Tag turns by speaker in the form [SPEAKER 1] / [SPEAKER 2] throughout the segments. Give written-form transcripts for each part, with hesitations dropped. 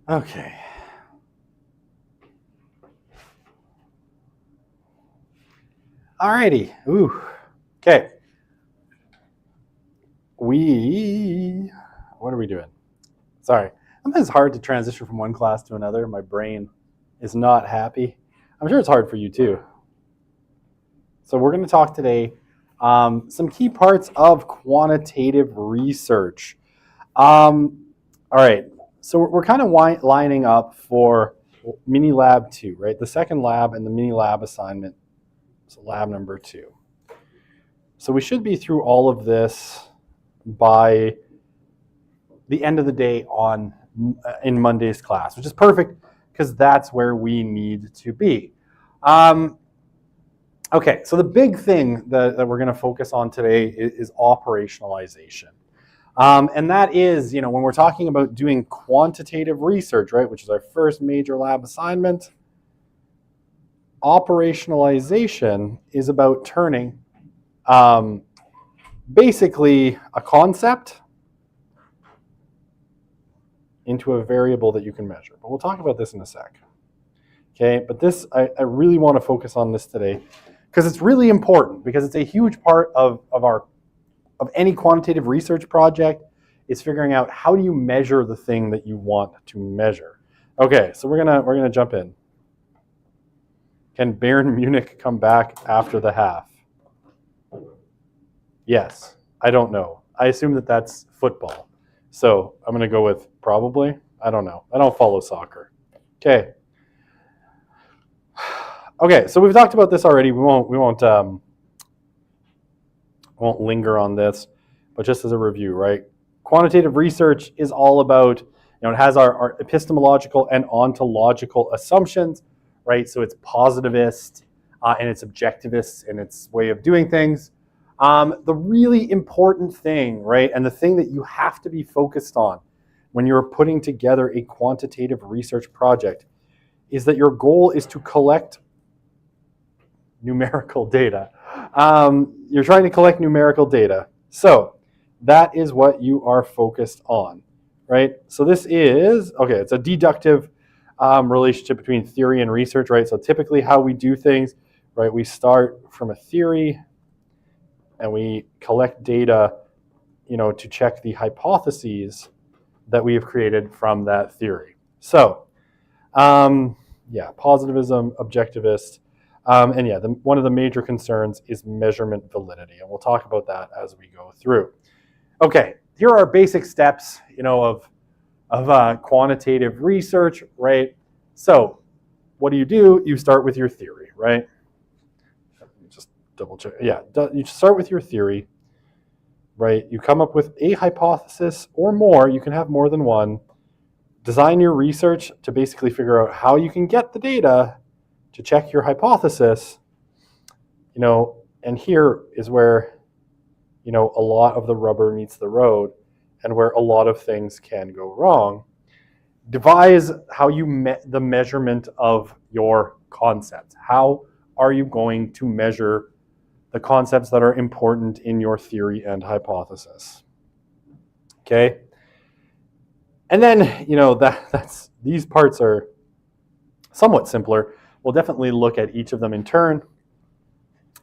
[SPEAKER 1] Okay. Alrighty. Ooh. Okay. What are we doing? Sorry. Sometimes it's hard to transition from one class to another. My brain is not happy. I'm sure it's hard for you too. So we're going to talk today some key parts of quantitative research. All right. So we're kind of lining up for mini lab 2, right? The second lab and the mini lab assignment. So lab number 2. So we should be through all of this by the end of the day in Monday's class, which is perfect because that's where we need to be. Okay, so the big thing that we're going to focus on today is operationalization. And that is, when we're talking about doing quantitative research, right, which is our first major lab assignment, operationalization is about turning basically a concept into a variable that you can measure. But we'll talk about this in a sec. Okay, but this, I really want to focus on this today because it's really important, because it's a huge part of any quantitative research project is figuring out how do you measure the thing that you want to measure. Okay, so we're gonna jump in. Can Bayern Munich come back after the half? Yes, I don't know. I assume that that's football. So I'm gonna go with probably. I don't know. I don't follow soccer. Okay. Okay, so we've talked about this already. We won't linger on this, but just as a review, right? Quantitative research is all about, it has our epistemological and ontological assumptions, right? So it's positivist and it's objectivist in its way of doing things. The really important thing, right, and the thing that you have to be focused on when you're putting together a quantitative research project is that your goal is to collect numerical data. You're trying to collect numerical data. So that is what you are focused on, right? So this is, okay, it's a deductive relationship between theory and research, right? So typically how we do things, right, we start from a theory and we collect data, to check the hypotheses that we have created from that theory. So, positivism, objectivist, and one of the major concerns is measurement validity, and we'll talk about that as we go through. Okay, here are basic steps, of quantitative research, right? So, what do? You start with your theory, right? Just double check. Yeah, you start with your theory, right? You come up with a hypothesis or more. You can have more than one. Design your research to basically figure out how you can get the data to check your hypothesis, and here is where, a lot of the rubber meets the road and where a lot of things can go wrong. Devise how you the measurement of your concepts. How are you going to measure the concepts that are important in your theory and hypothesis? Okay. And then, that's these parts are somewhat simpler. We'll definitely look at each of them in turn.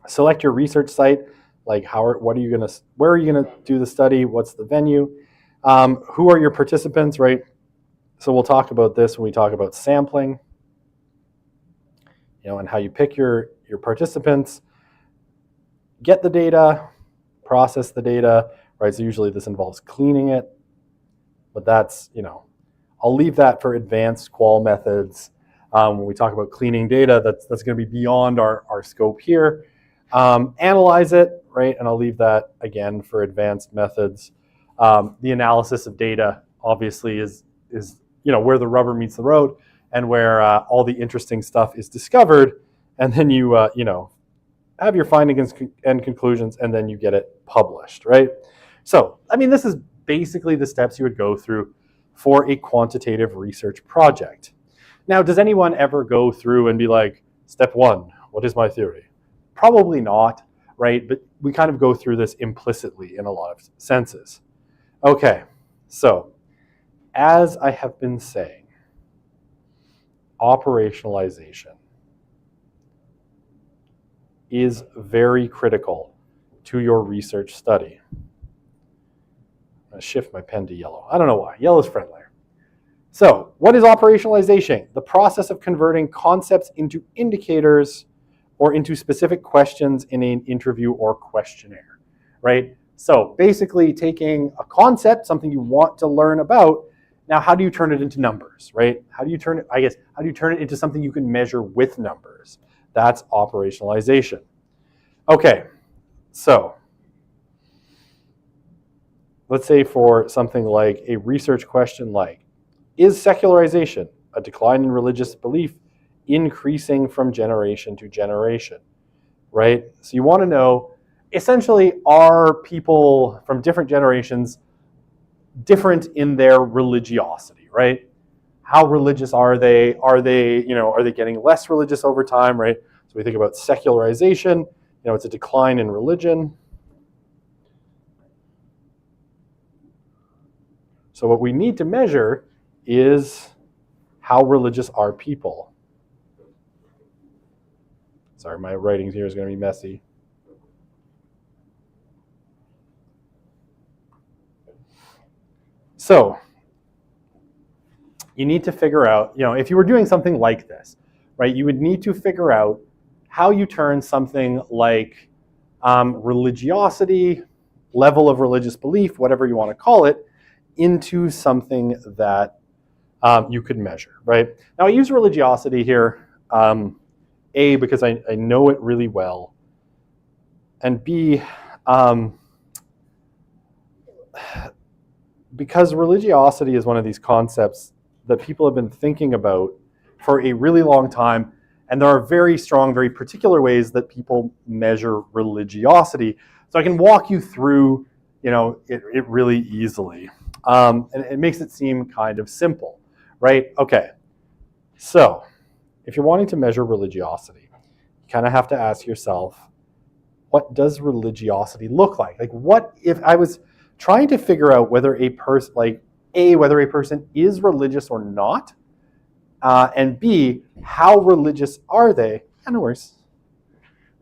[SPEAKER 1] Select your research site, like where are you gonna do the study? What's the venue? Who are your participants, right? So we'll talk about this when we talk about sampling, and how you pick your participants. Get the data, process the data, right? So usually this involves cleaning it, but that's, I'll leave that for advanced qual methods. When we talk about cleaning data, that's going to be beyond our scope here. Analyze it, right? And I'll leave that again for advanced methods. The analysis of data obviously is where the rubber meets the road and where all the interesting stuff is discovered, and then you have your findings and conclusions, and then you get it published, right? So, this is basically the steps you would go through for a quantitative research project. Now, does anyone ever go through and be like, step one, what is my theory? Probably not, right? But we kind of go through this implicitly in a lot of senses. Okay, so as I have been saying, operationalization is very critical to your research study. I'm going to shift my pen to yellow. I don't know why. Yellow is friendlier. So, what is operationalization? The process of converting concepts into indicators or into specific questions in an interview or questionnaire, right? So, basically taking a concept, something you want to learn about, now how do you turn it into numbers, right? How do you turn it into something you can measure with numbers? That's operationalization. Okay, so let's say for something like a research question like, is secularization, a decline in religious belief, increasing from generation to generation, right? So you want to know, essentially, are people from different generations different in their religiosity, right? How religious are they? Are they getting less religious over time, right? So we think about secularization, it's a decline in religion. So what we need to measure is how religious are people. Sorry, my writing here is going to be messy. So you need to figure out, if you were doing something like this, right, you would need to figure out how you turn something like religiosity, level of religious belief, whatever you want to call it, into something that you could measure, right? Now, I use religiosity here, A, because I know it really well, and B, because religiosity is one of these concepts that people have been thinking about for a really long time, and there are very strong, very particular ways that people measure religiosity. So I can walk you through, it really easily, and it makes it seem kind of simple, right? Okay, so if you're wanting to measure religiosity, you kind of have to ask yourself, what does religiosity look like? Like, what if I was trying to figure out whether a person, whether a person is religious or not, and B, how religious are they? Yeah, no worries.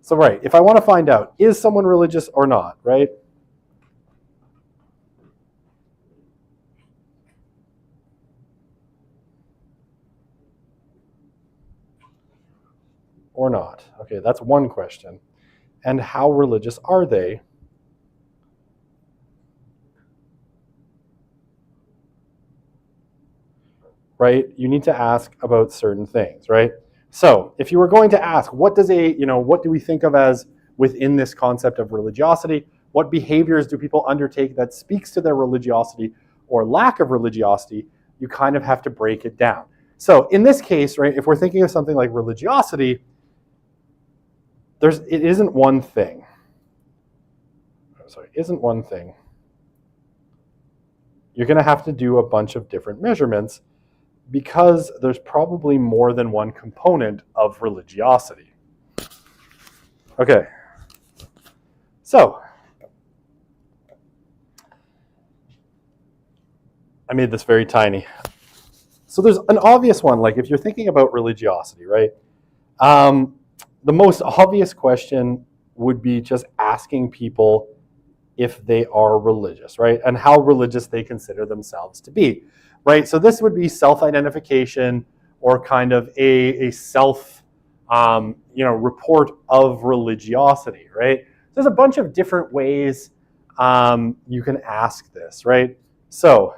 [SPEAKER 1] So, right, if I want to find out, is someone religious or not, right? Or not. Okay, that's one question. And how religious are they? Right? You need to ask about certain things, right? So, if you were going to ask, what do we think of as within this concept of religiosity? What behaviors do people undertake that speaks to their religiosity or lack of religiosity? You kind of have to break it down. So, in this case, right, if we're thinking of something like religiosity, it isn't one thing. Sorry, isn't one thing. You're going to have to do a bunch of different measurements because there's probably more than one component of religiosity. Okay, so I made this very tiny. So there's an obvious one, like if you're thinking about religiosity, right? The most obvious question would be just asking people if they are religious, right? And how religious they consider themselves to be, right? So this would be self-identification or kind of a self, report of religiosity, right? There's a bunch of different ways you can ask this, right? So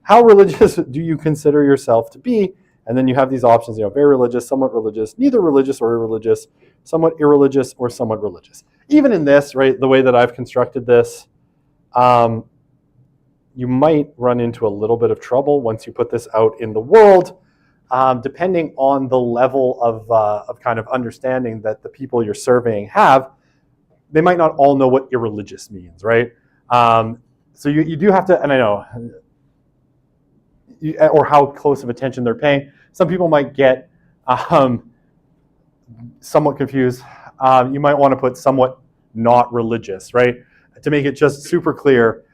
[SPEAKER 1] how religious do you consider yourself to be? And then you have these options, very religious, somewhat religious, neither religious or irreligious, somewhat irreligious or somewhat religious. Even in this, right, the way that I've constructed this, you might run into a little bit of trouble once you put this out in the world, depending on the level of kind of understanding that the people you're surveying have. They might not all know what irreligious means, right? So you do have to, and I know, or how close of attention they're paying. Some people might get somewhat confused. You might want to put somewhat not religious, right? To make it just super clear,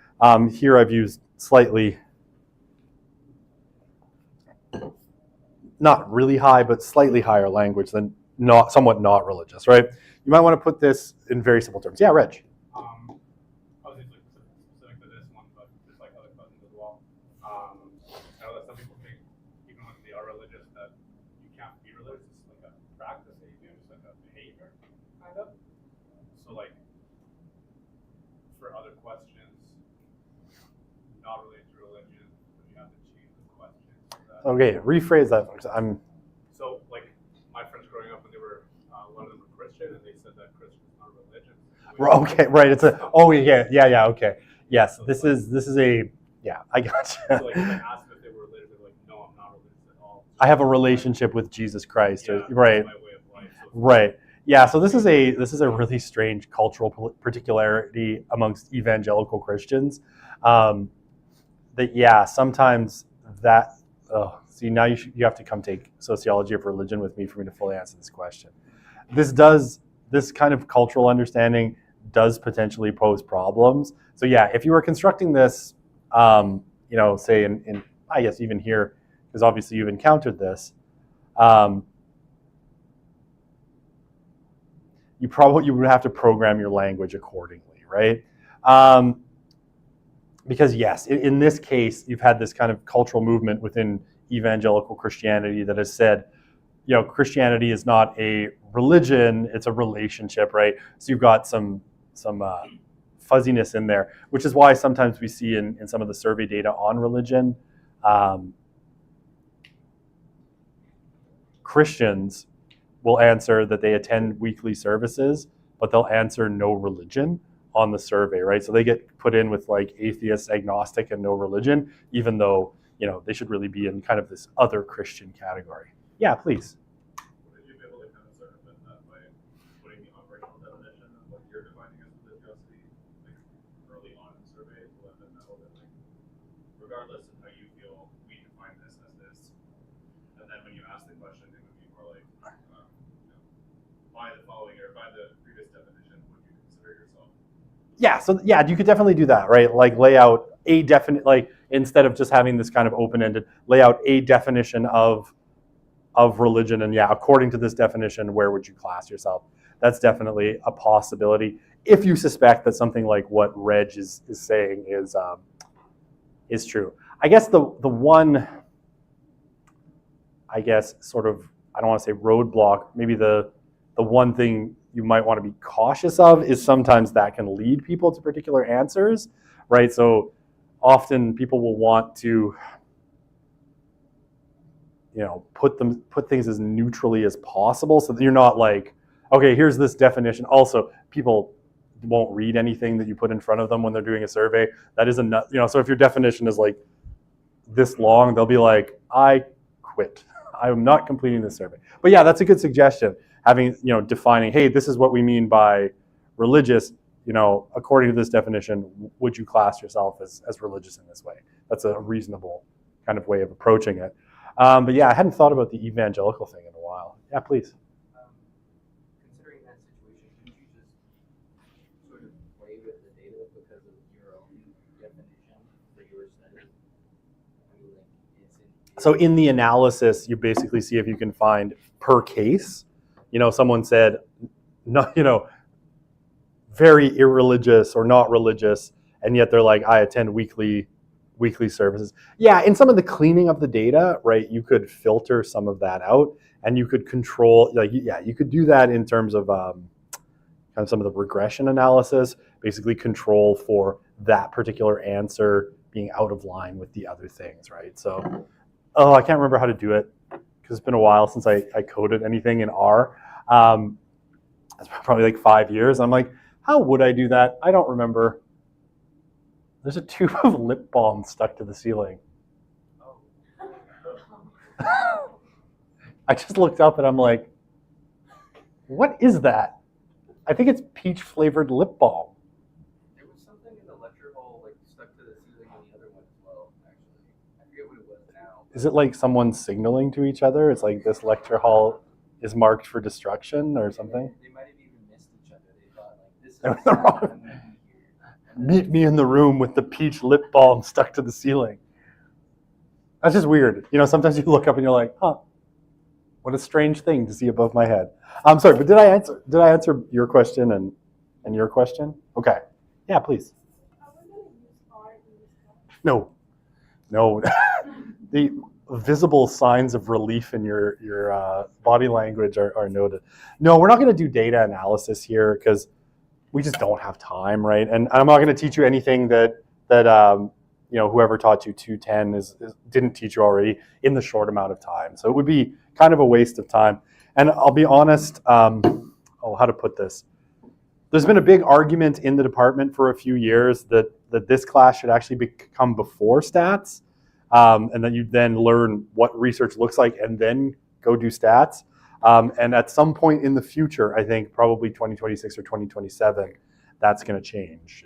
[SPEAKER 1] here I've used slightly, not really high, but slightly higher language than somewhat not religious, right? You might want to put this in very simple terms. Yeah, Reg.
[SPEAKER 2] Obviously specific to this one, but just like other questions as well. I know that some people think, even when they are religious, that you can't be religious. It's like a practice that you do, it's like a behavior, kind of. So like, for other questions, not related to religion, but you have to change the question.
[SPEAKER 1] Okay, rephrase that.
[SPEAKER 2] So like, my friends growing up, when they were, a lot of them were Christian, and they said that Christian is not a religion.
[SPEAKER 1] Okay, right. Yeah. Okay. Yes, this is a, yeah, I got you.
[SPEAKER 2] So like, if I asked them if they were religious, they're like, no, I'm not religious at all.
[SPEAKER 1] I have a relationship with Jesus Christ, right?
[SPEAKER 2] My way of life. So
[SPEAKER 1] right. Yeah. So this is a really strange cultural particularity amongst evangelical Christians. Sometimes that. See, now you have to come take sociology of religion with me for me to fully answer this question. This kind of cultural understanding does potentially pose problems. So yeah, if you were constructing this, say in I guess even here, because obviously you've encountered this, you would have to program your language accordingly, right? Because yes, in this case, you've had this kind of cultural movement within evangelical Christianity that has said, Christianity is not a religion, it's a relationship, right? So you've got some fuzziness in there, which is why sometimes we see in some of the survey data on religion, Christians will answer that they attend weekly services, but they'll answer no religion on the survey, right? So they get put in with like atheist, agnostic, and no religion, even though, they should really be in kind of this other Christian category. Yeah, please.
[SPEAKER 2] Would you be able to kind of circumvent that by putting the operational definition of what you're defining as religiosity early on in the survey to let them know that regardless of how you feel, we define this as this. And then when you ask the question, it would be more like, by the following or by the previous definition, would you consider yourself?
[SPEAKER 1] Yeah, so yeah, you could definitely do that, right? Like lay out a definite, like instead of just having this kind of open-ended, lay out a definition of religion, and yeah, according to this definition, where would you class yourself? That's definitely a possibility if you suspect that something like what Reg is saying is true. I guess the one, sort of, I don't want to say roadblock, maybe the one thing you might want to be cautious of is sometimes that can lead people to particular answers, right? So often people will want to, put things as neutrally as possible, so that you're not like, okay, here's this definition. Also, people won't read anything that you put in front of them when they're doing a survey. That is so if your definition is like this long, they'll be like, I quit. I'm not completing this survey. But yeah, that's a good suggestion. Having, defining, hey, this is what we mean by religious, according to this definition, would you class yourself as religious in this way? That's a reasonable kind of way of approaching it. But yeah, I hadn't thought about the evangelical thing in a while. Yeah, please.
[SPEAKER 3] Considering that situation, could you just sort of play with the data because of your own definition for your study?
[SPEAKER 1] So in the analysis, you basically see if you can find per case. Someone said, no, very irreligious or not religious, and yet they're like, I attend weekly services. Yeah, in some of the cleaning of the data, right, you could filter some of that out, and you could control, you could do that in terms of kind of some of the regression analysis, basically control for that particular answer being out of line with the other things, right? So, I can't remember how to do it because it's been a while since I coded anything in R. It's probably like 5 years. I'm like, how would I do that? I don't remember. There's a tube of lip balm stuck to the ceiling. I just looked up and I'm like, what is that? I think it's peach flavored lip balm.
[SPEAKER 3] There was something in the lecture hall stuck to the ceiling on the other one as well, actually. I forget what it was now.
[SPEAKER 1] Is it like someone signaling to each other? It's like this lecture hall is marked for destruction or something?
[SPEAKER 3] They might have even missed each other. They thought, this is
[SPEAKER 1] the wrong. Meet me in the room with the peach lip balm stuck to the ceiling. That's just weird. Sometimes you look up and you're like, huh, what a strange thing to see above my head. I'm sorry, but did I answer your question and your question? Okay. Yeah, please. No. The visible signs of relief in your body language are noted. No, we're not going to do data analysis here because we just don't have time, right? And I'm not going to teach you anything that whoever taught you 210 didn't teach you already in the short amount of time. So it would be kind of a waste of time. And I'll be honest, how to put this? There's been a big argument in the department for a few years that this class should actually come before stats, and that you then learn what research looks like and then go do stats. And at some point in the future, I think probably 2026 or 2027, that's going to change.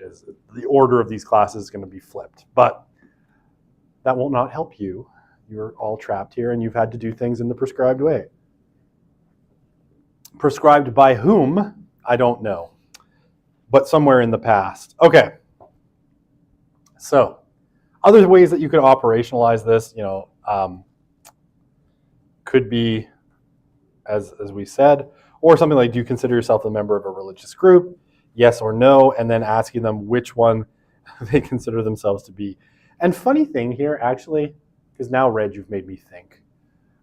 [SPEAKER 1] The order of these classes is going to be flipped. But that will not help you. You're all trapped here and you've had to do things in the prescribed way. Prescribed by whom? I don't know. But somewhere in the past. Okay. So, other ways that you could operationalize this, could be, as we said, or something like, do you consider yourself a member of a religious group? Yes or no, and then asking them which one they consider themselves to be. And funny thing here, actually, because now, Reg, you've made me think.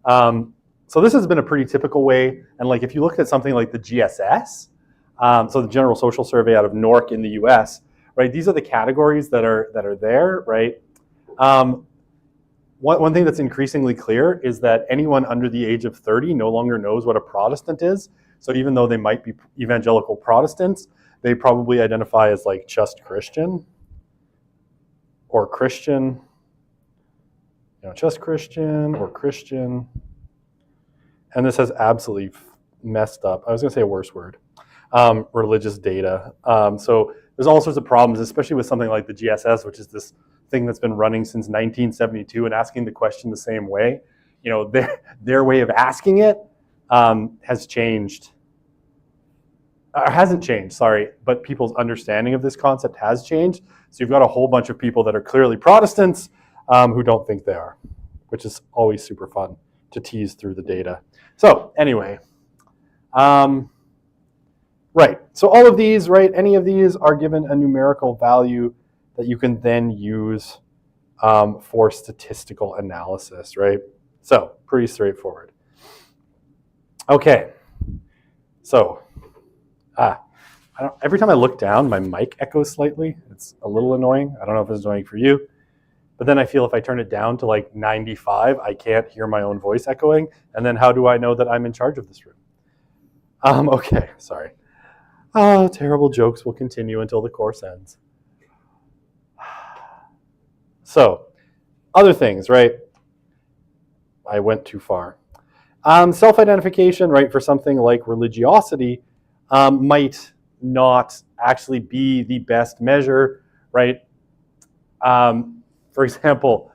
[SPEAKER 1] So this has been a pretty typical way, and if you look at something like the GSS, so the General Social Survey out of Newark in the US, right? These are the categories that are there, right? One thing that's increasingly clear is that anyone under the age of 30 no longer knows what a Protestant is. So even though they might be evangelical Protestants, they probably identify as like just Christian or Christian, just Christian or Christian. And this has absolutely messed up, I was going to say a worse word, religious data. So there's all sorts of problems, especially with something like the GSS, which is this thing that's been running since 1972 and asking the question the same way. Their way of asking it has changed. Or hasn't changed, sorry, but people's understanding of this concept has changed. So you've got a whole bunch of people that are clearly Protestants who don't think they are, which is always super fun to tease through the data. So anyway, right. So all of these, right, any of these are given a numerical value that you can then use for statistical analysis, right? So pretty straightforward. Okay. So every time I look down, my mic echoes slightly. It's a little annoying. I don't know if it's annoying for you. But then I feel if I turn it down to like 95, I can't hear my own voice echoing. And then how do I know that I'm in charge of this room? Okay, sorry. Terrible jokes will continue until the course ends. So, other things, right? I went too far. Self-identification, right, for something like religiosity might not actually be the best measure, right? For example,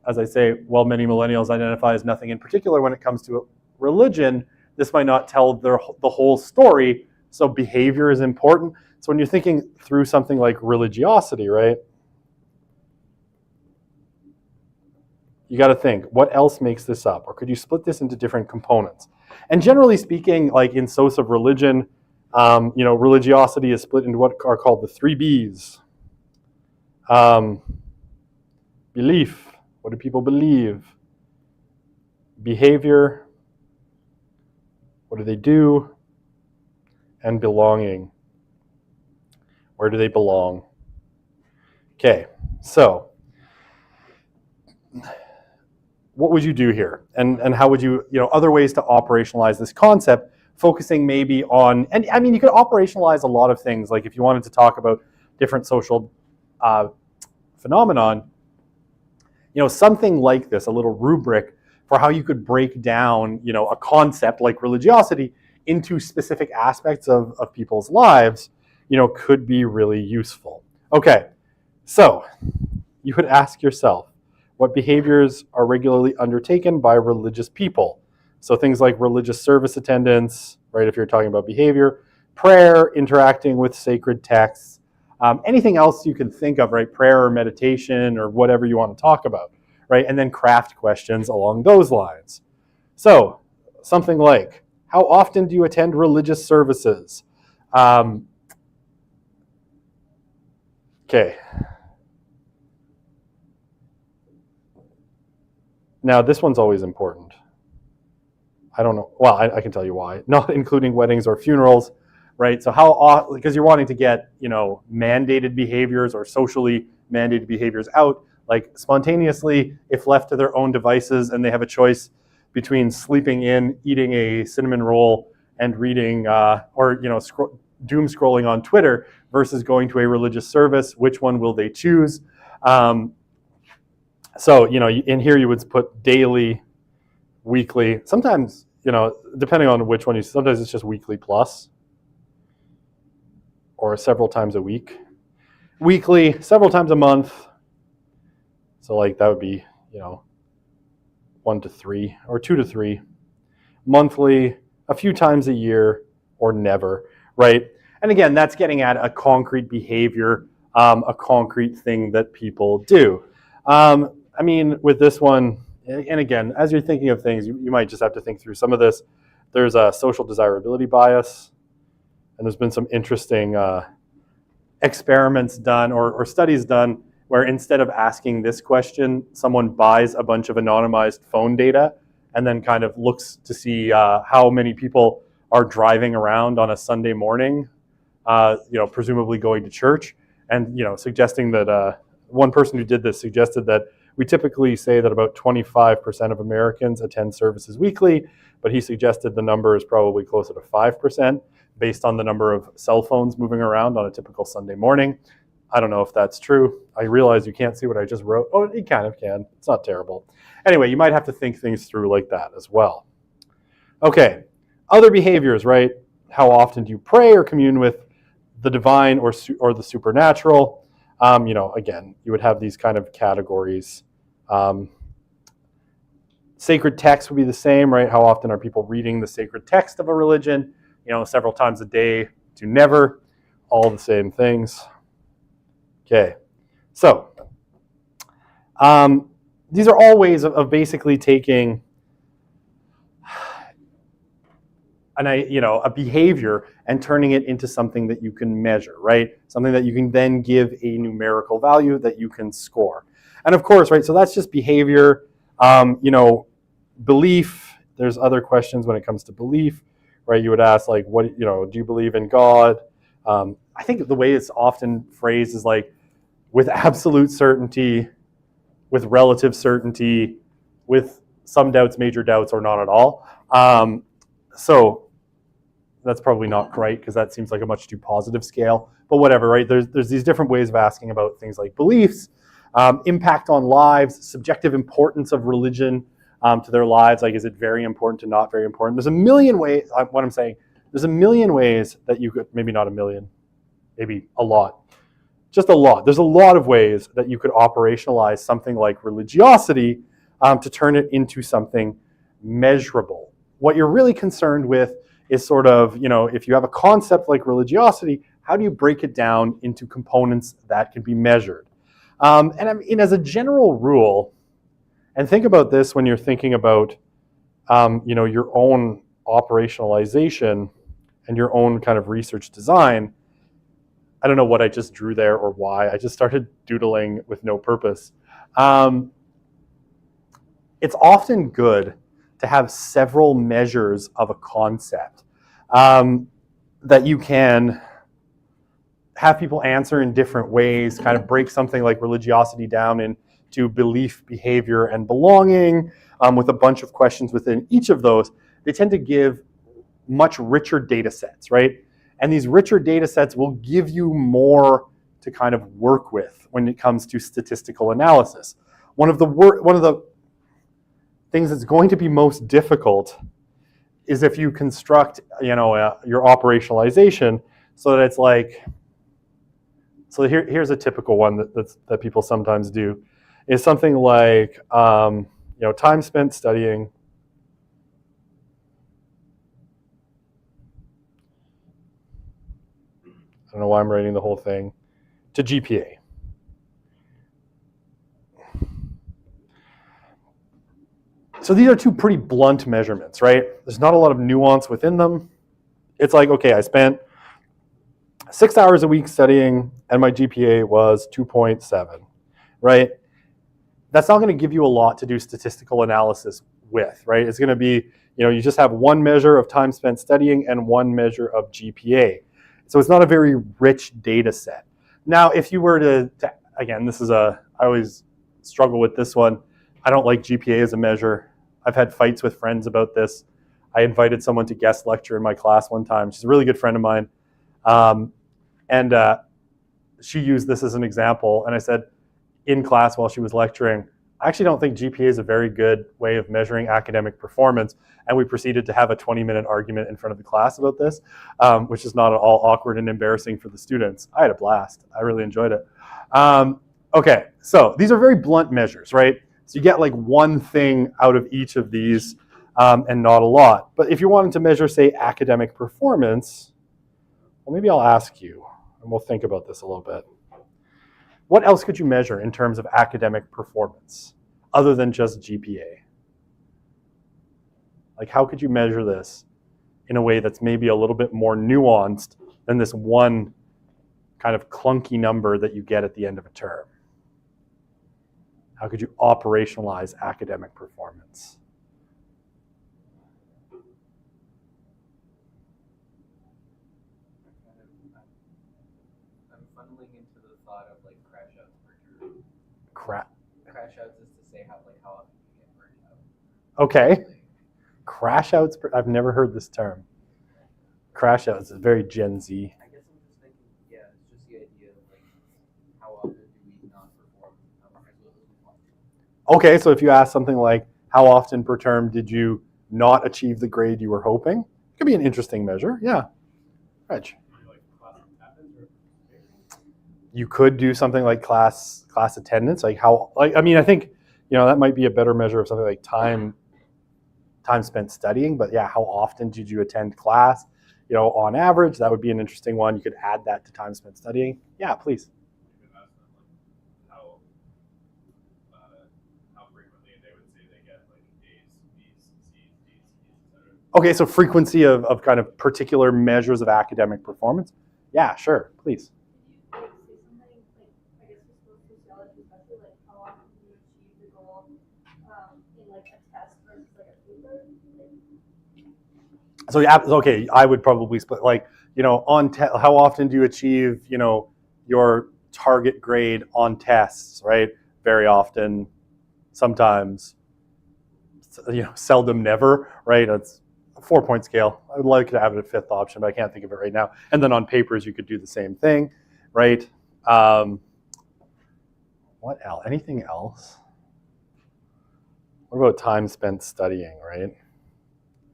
[SPEAKER 1] as I say, while many millennials identify as nothing in particular when it comes to religion, this might not tell the whole story, so behavior is important. So when you're thinking through something like religiosity, right, you got to think, what else makes this up? Or could you split this into different components? And generally speaking, like in SOC of religion, religiosity is split into what are called the 3 B's. Belief, what do people believe? Behavior, what do they do? And belonging, where do they belong? Okay, so what would you do here? And how would you, other ways to operationalize this concept, focusing maybe on, and I mean, you could operationalize a lot of things, like if you wanted to talk about different social phenomenon, something like this, a little rubric for how you could break down, a concept like religiosity into specific aspects of people's lives, could be really useful. Okay, so you would ask yourself, what behaviors are regularly undertaken by religious people? So things like religious service attendance, right, if you're talking about behavior, prayer, interacting with sacred texts, anything else you can think of, right, prayer or meditation or whatever you want to talk about, right, and then craft questions along those lines. So something like, how often do you attend religious services? Okay. Now, this one's always important. I don't know. Well, I can tell you why. Not including weddings or funerals, right? So how often, because you're wanting to get, mandated behaviors or socially mandated behaviors out, like spontaneously, if left to their own devices and they have a choice between sleeping in, eating a cinnamon roll, and reading doom scrolling on Twitter versus going to a religious service, which one will they choose? So, in here you would put daily, weekly, sometimes, depending on which one sometimes it's just weekly plus, or several times a week. Weekly, several times a month. So like that would be, 1 to 3 or 2 to 3. Monthly, a few times a year, or never, right? And again, that's getting at a concrete behavior, a concrete thing that people do. I mean, with this one, and again, as you're thinking of things, you might just have to think through some of this. There's a social desirability bias, and there's been some interesting experiments done or studies done where instead of asking this question, someone buys a bunch of anonymized phone data and then kind of looks to see how many people are driving around on a Sunday morning, presumably going to church, and suggesting that one person who did this suggested that we typically say that about 25% of Americans attend services weekly, but he suggested the number is probably closer to 5%. based on the number of cell phones moving around on a typical Sunday morning. I don't know if that's true. I realize you can't see what I just wrote. Oh, you kind of can. It's not terrible. Anyway, you might have to think things through like that as well. Okay, other behaviors, right? How often do you pray or commune with the divine or the supernatural? Again, you would have these kind of categories. Sacred text would be the same, right? How often are people reading the sacred text of a religion? Several times a day to never. All the same things. Okay, so these are all ways of basically taking a behavior and turning it into something that you can measure, right? Something that you can then give a numerical value that you can score. And of course, right, so that's just behavior. Belief, there's other questions when it comes to belief, right? You would ask, like, what, do you believe in God? I think the way it's often phrased is like, with absolute certainty, with relative certainty, with some doubts, major doubts, or not at all. So that's probably not right, because that seems like a much too positive scale. But whatever, right? There's these different ways of asking about things like beliefs, impact on lives, subjective importance of religion to their lives. Like, is it very important to not very important? There's a million ways. What I'm saying, there's a million ways that you could, maybe not a million, maybe a lot. Just a lot. There's a lot of ways that you could operationalize something like religiosity to turn it into something measurable. What you're really concerned with is sort of, if you have a concept like religiosity, how do you break it down into components that can be measured? And I mean, as a general rule, and think about this when you're thinking about, your own operationalization and your own kind of research design. I don't know what I just drew there or why. I just started doodling with no purpose. It's often good to have several measures of a concept that you can have people answer in different ways, kind of break something like religiosity down into belief, behavior, and belonging with a bunch of questions within each of those. They tend to give much richer data sets, right? And these richer data sets will give you more to kind of work with when it comes to statistical analysis. One of the things that's going to be most difficult is if you construct, your operationalization so that it's like, so here's a typical one that people sometimes do, is something like, time spent studying. I don't know why I'm writing the whole thing, to GPA. So these are two pretty blunt measurements, right? There's not a lot of nuance within them. It's like, okay, I spent 6 hours a week studying and my GPA was 2.7, right? That's not going to give you a lot to do statistical analysis with, right? It's going to be, you just have one measure of time spent studying and one measure of GPA. So it's not a very rich data set. Now, if you were to again, I always struggle with this one. I don't like GPA as a measure. I've had fights with friends about this. I invited someone to guest lecture in my class one time. She's a really good friend of mine. And she used this as an example. And I said in class while she was lecturing, I actually don't think GPA is a very good way of measuring academic performance. And we proceeded to have a 20-minute argument in front of the class about this, which is not at all awkward and embarrassing for the students. I had a blast. I really enjoyed it. Okay, so these are very blunt measures, right? So you get like one thing out of each of these and not a lot. But if you wanted to measure, say, academic performance, well, maybe I'll ask you, and we'll think about this a little bit. What else could you measure in terms of academic performance other than just GPA? Like, how could you measure this in a way that's maybe a little bit more nuanced than this one kind of clunky number that you get at the end of a term? How could you operationalize academic performance?
[SPEAKER 3] I'm funneling into the thought of like crash outs per term. Crash outs is to say how often you get burned out.
[SPEAKER 1] Okay. Crash outs, I've never heard this term. Crash out is very Gen Z.
[SPEAKER 3] I guess I'm just thinking, yeah, it's just the idea of like how often do we not perform as well as we want to.
[SPEAKER 1] Okay, so if you ask something like, how often per term did you not achieve the grade you were hoping? It could be an interesting measure, yeah. Reg.
[SPEAKER 2] Like class attendance or
[SPEAKER 1] You could do something like class attendance, like how, like, I mean, I think, that might be a better measure of something like time spent studying, but yeah, how often did you attend class? On average, that would be an interesting one. You could add that to time spent studying. Yeah, please.
[SPEAKER 2] you can ask them like how frequently they would say they get like A's, B's, C's, D's, etc.
[SPEAKER 1] Okay, so frequency of kind of particular measures of academic performance. Yeah, sure, please.
[SPEAKER 4] Can you say something like, I guess for sociology, especially like how often do you achieve the goal in like a test versus like a paper?
[SPEAKER 1] So yeah, okay, I would probably split like, how often do you achieve, your target grade on tests, right? Very often, sometimes, seldom, never, right? It's a 4-point scale. I would like to have it a fifth option, but I can't think of it right now. And then on papers, you could do the same thing, right? What else? Anything else? What about time spent studying, right?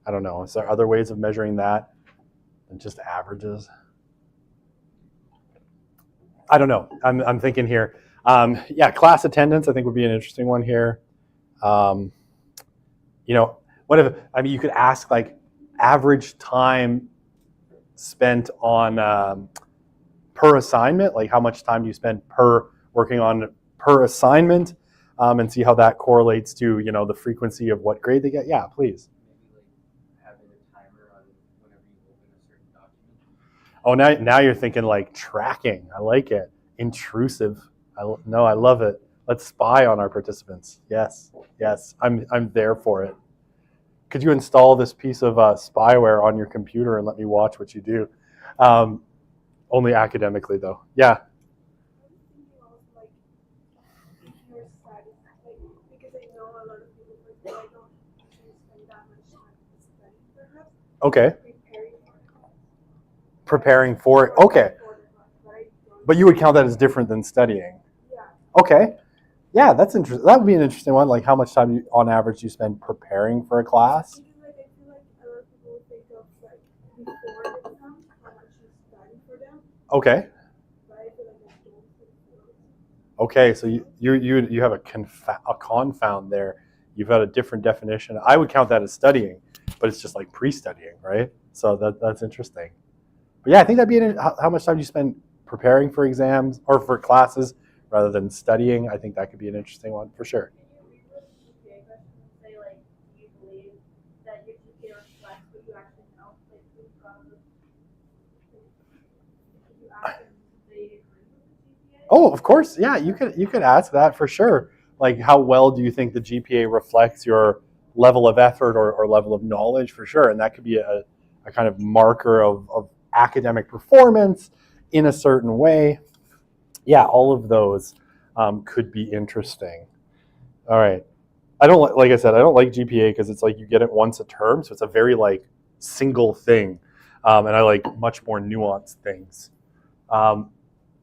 [SPEAKER 1] I don't know. Is there other ways of measuring that than just averages? I don't know. I'm thinking here. Yeah, class attendance I think would be an interesting one here. What if, you could ask like average time spent on per assignment, like how much time do you spend working on per assignment, and see how that correlates to, the frequency of what grade they get. Yeah, please. Oh, now you're thinking like tracking. I like it. Intrusive. I love it. Let's spy on our participants. Yes, I'm there for it. Could you install this piece of spyware on your computer and let me watch what you do? Only academically, though. Yeah.
[SPEAKER 4] Your studies, because I know a lot of people don't actually spend that much time studying, perhaps.
[SPEAKER 1] Okay.
[SPEAKER 4] Preparing
[SPEAKER 1] for it. Okay. But you would count that as different than studying.
[SPEAKER 4] Yeah.
[SPEAKER 1] Okay. Yeah, that's interesting. That would be an interesting one. Like how much time on average you spend preparing for a class.
[SPEAKER 4] Because I feel like a lot of people would think of before the exam, how much you study for them.
[SPEAKER 1] Okay.
[SPEAKER 4] But I feel like I don't think so.
[SPEAKER 1] Okay, so you have a confound there. You've got a different definition. I would count that as studying, but it's just like pre-studying, right? So that's interesting. But yeah, I think that'd be how much time you spend preparing for exams or for classes rather than studying. I think that could be an interesting one for sure.
[SPEAKER 4] Can you read the GPA question and say, like, do you believe that your GPA reflects what you actually know? Like, if you ask them, do they agree with the GPA?
[SPEAKER 1] Oh, of course. Yeah, you could ask that for sure. Like, how well do you think the GPA reflects your level of effort or level of knowledge for sure? And that could be a kind of marker of academic performance in a certain way. Yeah, all of those could be interesting. All right. Like I said, I don't like GPA because it's like you get it once a term. So it's a very like single thing. And I like much more nuanced things.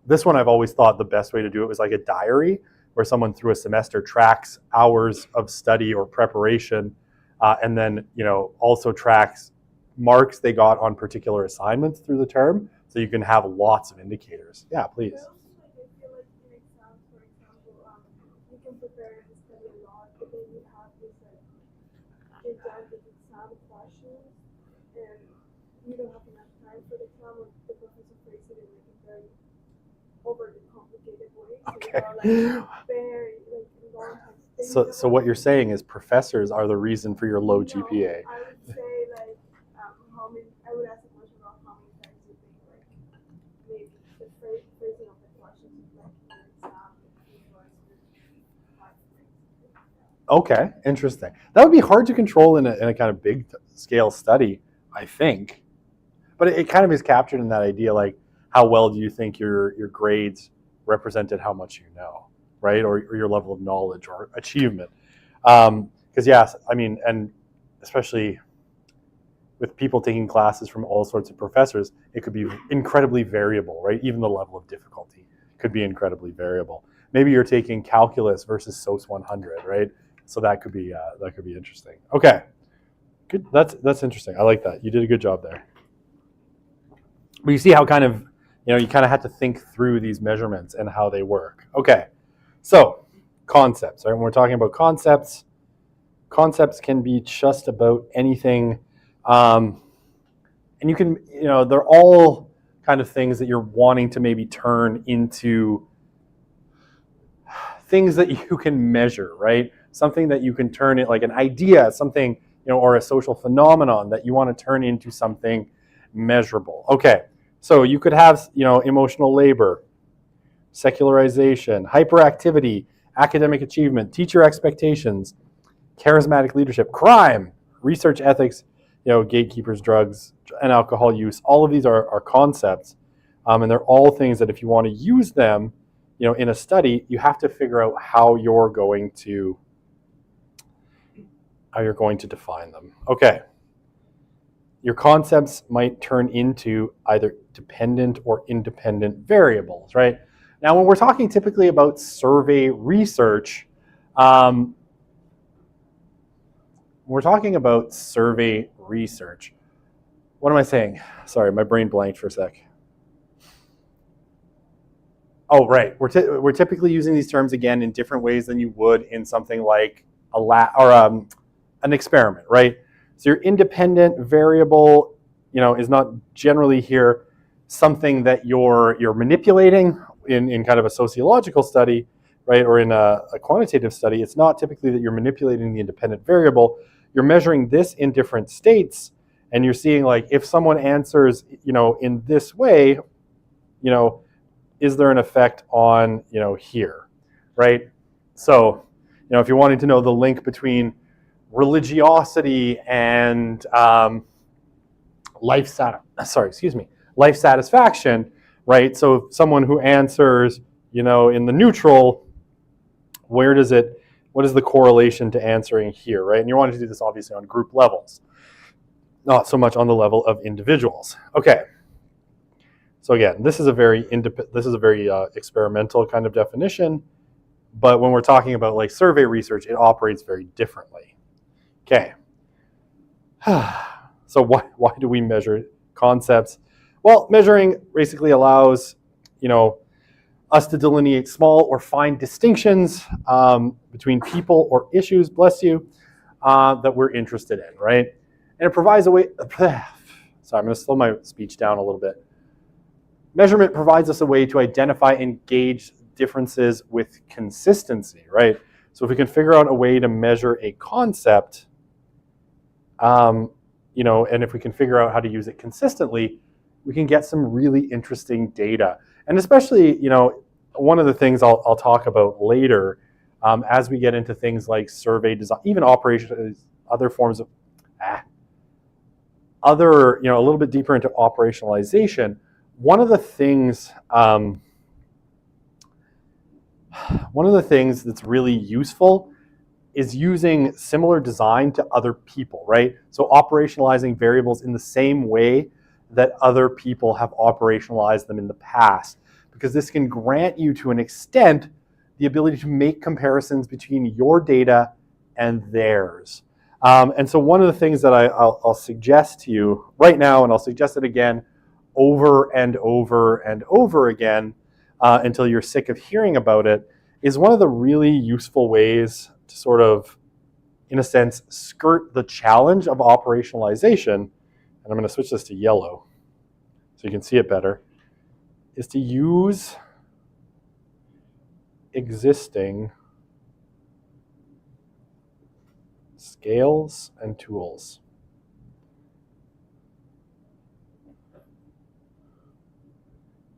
[SPEAKER 1] This one I've always thought the best way to do it was like a diary where someone through a semester tracks hours of study or preparation, and then also tracks marks they got on particular assignments through the term, so you can have lots of indicators. Yeah, please.
[SPEAKER 4] I feel like in exams, for example, you can prepare and study a lot, but then you have this gigantic exam questions, and you don't have enough time for the exam, or the professor phrase it in like a very overly complicated way.
[SPEAKER 1] Okay.
[SPEAKER 4] So very long time.
[SPEAKER 1] So what you're saying is professors are the reason for your low GPA.
[SPEAKER 4] I would say I would ask a question about how many times you think maybe the phrasing of the questions is an exam.
[SPEAKER 1] Okay, interesting. That would be hard to control in a kind of big scale study, I think. But it kind of is captured in that idea, like how well do you think your grades represented how much you know, right? Or your level of knowledge or achievement. Because yes, and especially with people taking classes from all sorts of professors, it could be incredibly variable, right? Even the level of difficulty could be incredibly variable. Maybe you're taking calculus versus SOC 100, right? So that could be interesting. Okay, good. That's interesting. I like that. You did a good job there. But you see how kind of, you kind of had to think through these measurements and how they work. Okay, so concepts, right? When we're talking about concepts can be just about anything. And you can, they're all kind of things that you're wanting to maybe turn into things that you can measure, right? Something that you can turn it like an idea, something, or a social phenomenon that you want to turn into something measurable. Okay, so you could have, emotional labor, secularization, hyperactivity, academic achievement, teacher expectations, charismatic leadership, crime, research ethics, gatekeepers, drugs, and alcohol use. All of these are concepts, and they're all things that if you want to use them, in a study, you have to figure out how you're going to define them. Okay. Your concepts might turn into either dependent or independent variables, right? Now, when we're talking typically about survey research, what am I saying? Sorry, my brain blanked for a sec. Oh, right. We're typically using these terms again in different ways than you would in something like an experiment, right? So your independent variable, is not generally here something that you're manipulating in kind of a sociological study, right, or in a quantitative study. It's not typically that you're manipulating the independent variable. You're measuring this in different states, and you're seeing like if someone answers, in this way, is there an effect on, here, right? So, if you're wanting to know the link between religiosity and life satisfaction, right? So someone who answers, in the neutral, what is the correlation to answering here, right? And you're wanting to do this obviously on group levels, not so much on the level of individuals. Okay. So again, this is a very experimental kind of definition, but when we're talking about like survey research, it operates very differently. Okay. So why do we measure concepts? Well, measuring basically allows, us to delineate small or fine distinctions between people or issues, that we're interested in, right? And it provides a way. Sorry, I'm going to slow my speech down a little bit. Measurement provides us a way to identify and gauge differences with consistency, right? So if we can figure out a way to measure a concept, and if we can figure out how to use it consistently, we can get some really interesting data. And especially, one of the things I'll talk about later, as we get into things like survey design, even other forms of, a little bit deeper into operationalization. One of the things that's really useful is using similar design to other people, right? So operationalizing variables in the same way that other people have operationalized them in the past, because this can grant you, to an extent, the ability to make comparisons between your data and theirs. And so one of the things that I'll suggest to you right now, and I'll suggest it again over and over and over again until you're sick of hearing about it, is one of the really useful ways to sort of, in a sense, skirt the challenge of operationalization. And I'm going to switch this to yellow so you can see it better, is to use existing scales and tools.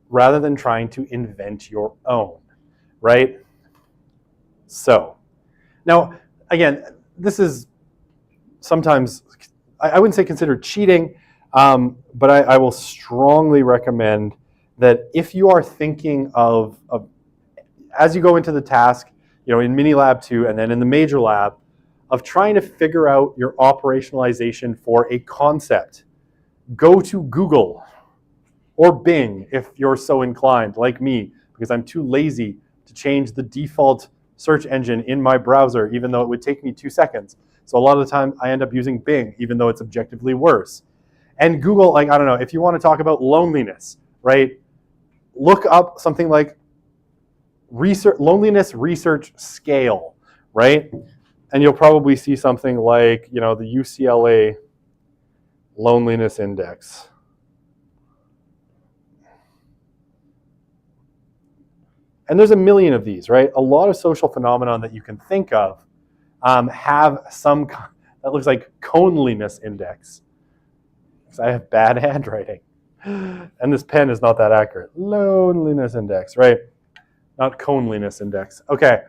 [SPEAKER 1] Rather than trying to invent your own, right? So, now, again, this is sometimes, I wouldn't say considered cheating, but I will strongly recommend that if you are thinking of as you go into the task, in mini lab 2 and then in the major lab, of trying to figure out your operationalization for a concept, go to Google or Bing if you're so inclined, like me, because I'm too lazy to change the default search engine in my browser, even though it would take me 2 seconds. So a lot of the time I end up using Bing, even though it's objectively worse. And Google, like, I don't know, if you want to talk about loneliness, right? Look up something like loneliness research scale, right? And you'll probably see something like, the UCLA loneliness index. And there's a million of these, right? A lot of social phenomenon that you can think of have some, that looks like coneliness index. Because I have bad handwriting. And this pen is not that accurate. Loneliness index, right? Not coneliness index. Okay.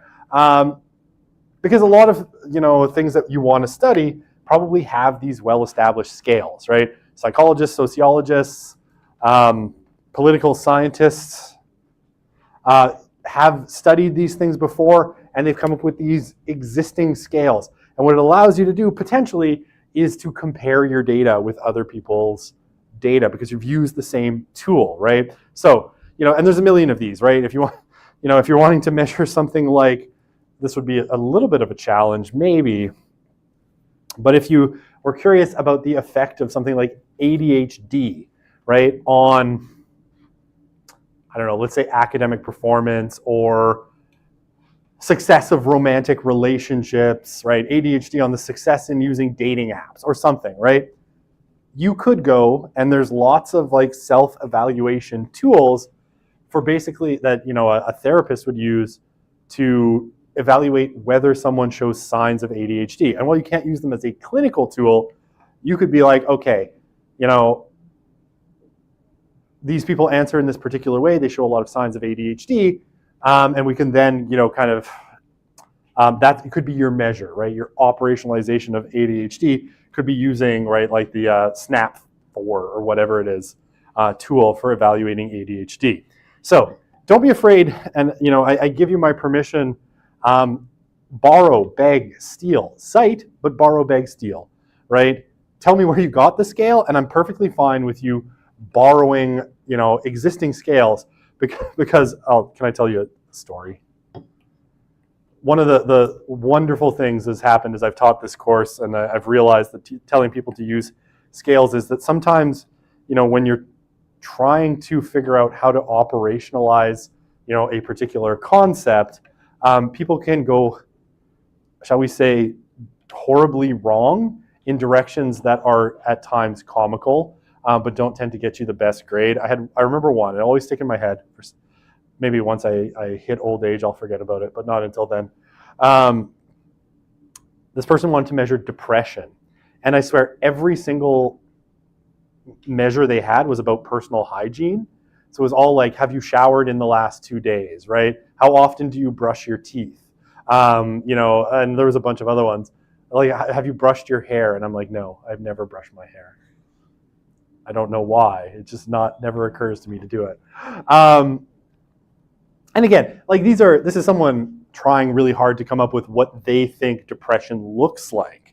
[SPEAKER 1] Because a lot of things that you want to study probably have these well-established scales, right? Psychologists, sociologists, political scientists have studied these things before, and they've come up with these existing scales. And what it allows you to do potentially is to compare your data with other people's data because you've used the same tool, right? So, and there's a million of these, right? If you want, if you're wanting to measure something like, this would be a little bit of a challenge, maybe. But if you were curious about the effect of something like ADHD, right, on, I don't know, let's say academic performance or success of romantic relationships, right? ADHD on the success in using dating apps or something, right? You could go, and there's lots of like self-evaluation tools for basically that, a therapist would use to evaluate whether someone shows signs of ADHD. And while you can't use them as a clinical tool, you could be like, okay, these people answer in this particular way, they show a lot of signs of ADHD, and we can then, that could be your measure, right? Your operationalization of ADHD could be using, right, like the SNAP 4 or whatever it is, tool for evaluating ADHD. So don't be afraid, and I give you my permission. Borrow, beg, steal. Cite, but borrow, beg, steal, right? Tell me where you got the scale, and I'm perfectly fine with you borrowing, existing scales because can I tell you a story? One of the wonderful things that's happened as I've taught this course, and I've realized that telling people to use scales is that sometimes, when you're trying to figure out how to operationalize, a particular concept, people can go, shall we say, horribly wrong in directions that are at times comical, but don't tend to get you the best grade. I remember one, it always stuck in my head. Maybe once I hit old age, I'll forget about it, but not until then. This person wanted to measure depression. And I swear every single measure they had was about personal hygiene. So it was all like, have you showered in the last 2 days, right? How often do you brush your teeth? And there was a bunch of other ones. Like, have you brushed your hair? And I'm like, no, I've never brushed my hair. I don't know why. It just never occurs to me to do it. And again, like this is someone trying really hard to come up with what they think depression looks like,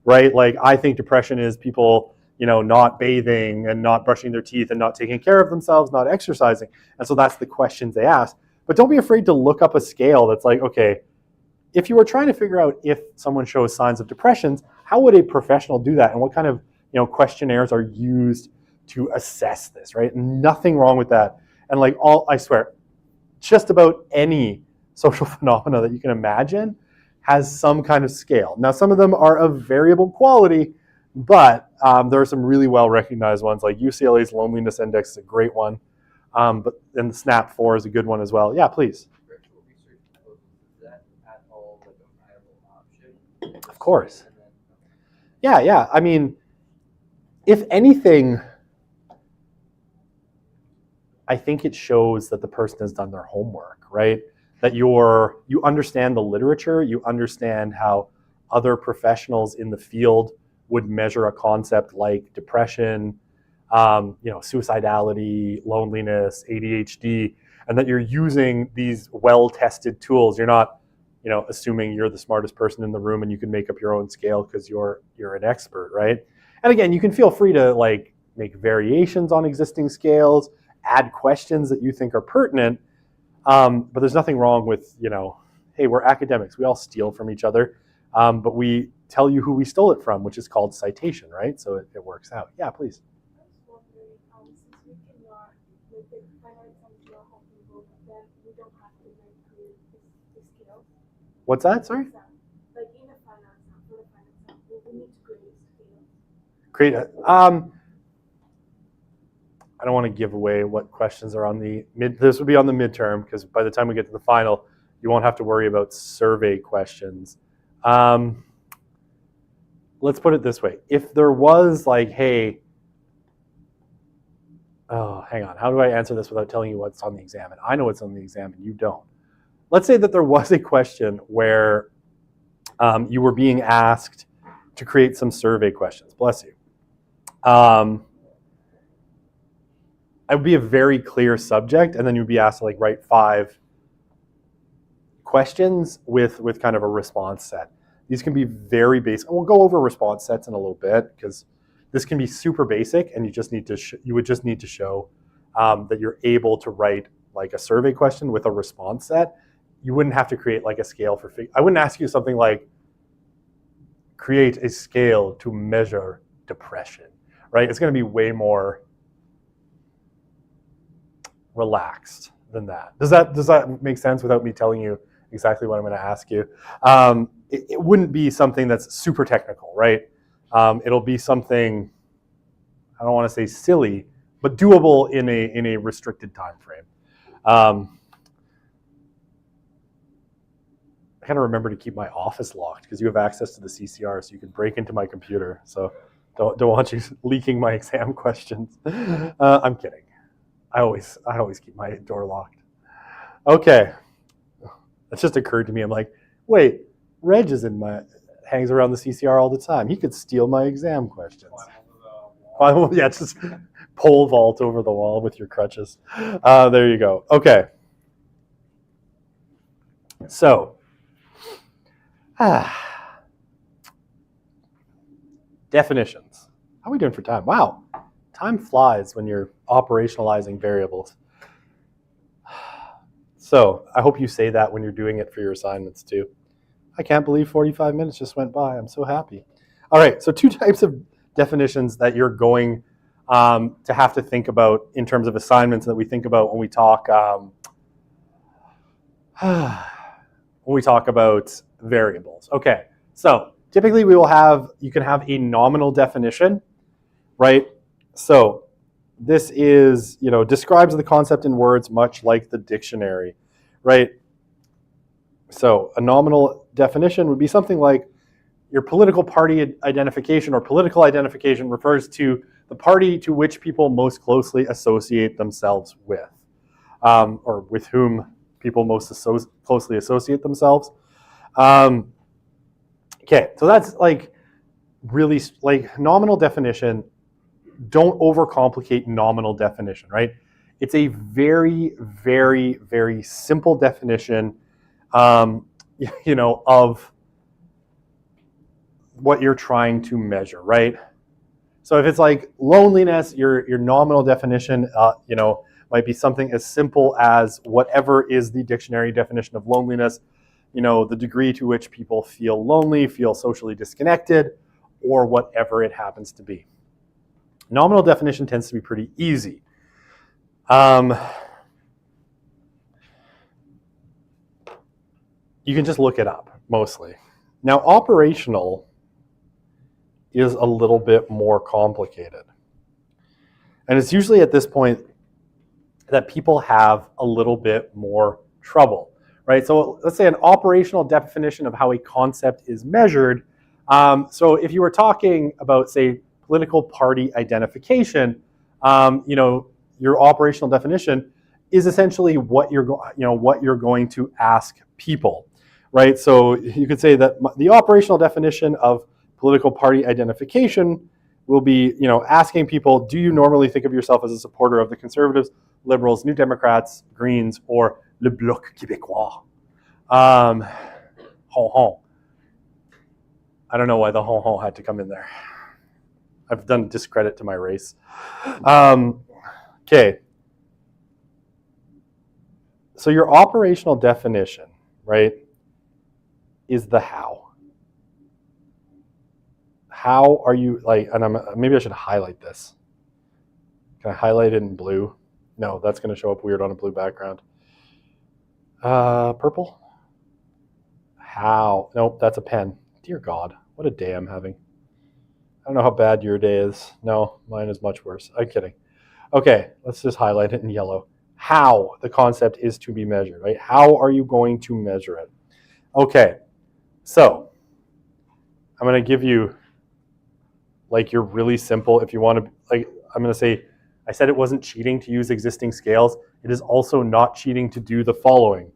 [SPEAKER 1] right? Like, I think depression is people, not bathing and not brushing their teeth and not taking care of themselves, not exercising. And so that's the questions they ask. But don't be afraid to look up a scale that's like, okay, if you were trying to figure out if someone shows signs of depressions, how would a professional do that? And what kind of, questionnaires are used to assess this, right? Nothing wrong with that. And like I swear, just about any social phenomena that you can imagine has some kind of scale. Now, some of them are of variable quality, but there are some really well-recognized ones, like UCLA's loneliness index is a great one, and the SNAP 4 is a good one as well. Yeah, please.
[SPEAKER 3] Virtual research proposals, is that at all like a viable option?
[SPEAKER 1] Of course. Yeah. I mean, if anything, I think it shows that the person has done their homework, right? That you understand the literature, you understand how other professionals in the field would measure a concept like depression, suicidality, loneliness, ADHD, and that you're using these well-tested tools. You're not assuming you're the smartest person in the room and you can make up your own scale because you're an expert, right? And again, you can feel free to like make variations on existing scales, add questions that you think are pertinent, but there's nothing wrong with, hey, we're academics, we all steal from each other, but we tell you who we stole it from, which is called citation, right? So it works out. Yeah, please.
[SPEAKER 4] I was wondering, since we cannot make the final exams will help people, but then we don't have to like create the scale.
[SPEAKER 1] What's that? Sorry?
[SPEAKER 4] Like in the final exam, for the final exam, we need to create a scale.
[SPEAKER 1] Create a, I don't want to give away what questions are on the this would be on the midterm, because by the time we get to the final, you won't have to worry about survey questions. Let's put it this way. If there was like, hey, oh, hang on, how do I answer this without telling you what's on the exam? And I know what's on the exam and you don't. Let's say that there was a question where you were being asked to create some survey questions. Bless you. It would be a very clear subject, and then you'd be asked to like write 5 questions with kind of a response set. These can be very basic. We'll go over response sets in a little bit because this can be super basic, and you would just need to show that you're able to write like a survey question with a response set. You wouldn't have to create like a scale for. I wouldn't ask you something like create a scale to measure depression, right? It's going to be way more relaxed than that. Does that make sense without me telling you exactly what I'm going to ask you? It wouldn't be something that's super technical, right? It'll be something, I don't want to say silly, but doable in a restricted time frame. I gotta remember to keep my office locked because you have access to the CCR, so you can break into my computer. So don't want you leaking my exam questions. I'm kidding. I always keep my door locked. Okay, that just occurred to me. I'm like, wait, Reg hangs around the CCR all the time. He could steal my exam questions. Yeah, just pole vault over the wall with your crutches. There you go. Okay. So, definitions. How are we doing for time? Wow, time flies when you're operationalizing variables. So I hope you say that when you're doing it for your assignments too. I can't believe 45 minutes just went by. I'm so happy. All right, so 2 types of definitions that you're going to have to think about in terms of assignments that we think about when we talk about variables. Okay, so typically you can have a nominal definition, right? So this is, describes the concept in words much like the dictionary, right? So a nominal definition would be something like your political party identification or political identification refers to the party to which people most closely associate themselves with, or with whom people most closely associate themselves. Okay, so that's like really like nominal definition. Don't overcomplicate nominal definition, right? It's a very, very, very simple definition, of what you're trying to measure, right? So if it's like loneliness, your nominal definition, might be something as simple as whatever is the dictionary definition of loneliness, the degree to which people feel lonely, feel socially disconnected, or whatever it happens to be. Nominal definition tends to be pretty easy. You can just look it up, mostly. Now, operational is a little bit more complicated. And it's usually at this point that people have a little bit more trouble, right? So let's say an operational definition of how a concept is measured. So if you were talking about, say, political party identification, your operational definition is essentially what you're going to ask people, right? So you could say that the operational definition of political party identification will be, asking people, do you normally think of yourself as a supporter of the Conservatives, Liberals, New Democrats, Greens, or Le Bloc Québécois? Ho. I don't know why the ho had to come in there. I've done discredit to my race. Okay. So your operational definition, right, is the how. How are you, like, and maybe I should highlight this. Can I highlight it in blue? No, that's going to show up weird on a blue background. Purple? How? Nope, that's a pen. Dear God, what a day I'm having. I don't know how bad your day is. No, mine is much worse. I'm kidding. Okay, let's just highlight it in yellow. How the concept is to be measured, right? How are you going to measure it? Okay, so I'm going to give you, like, your really simple, if you want to, like, I'm going to say, I said it wasn't cheating to use existing scales. It is also not cheating to do the following.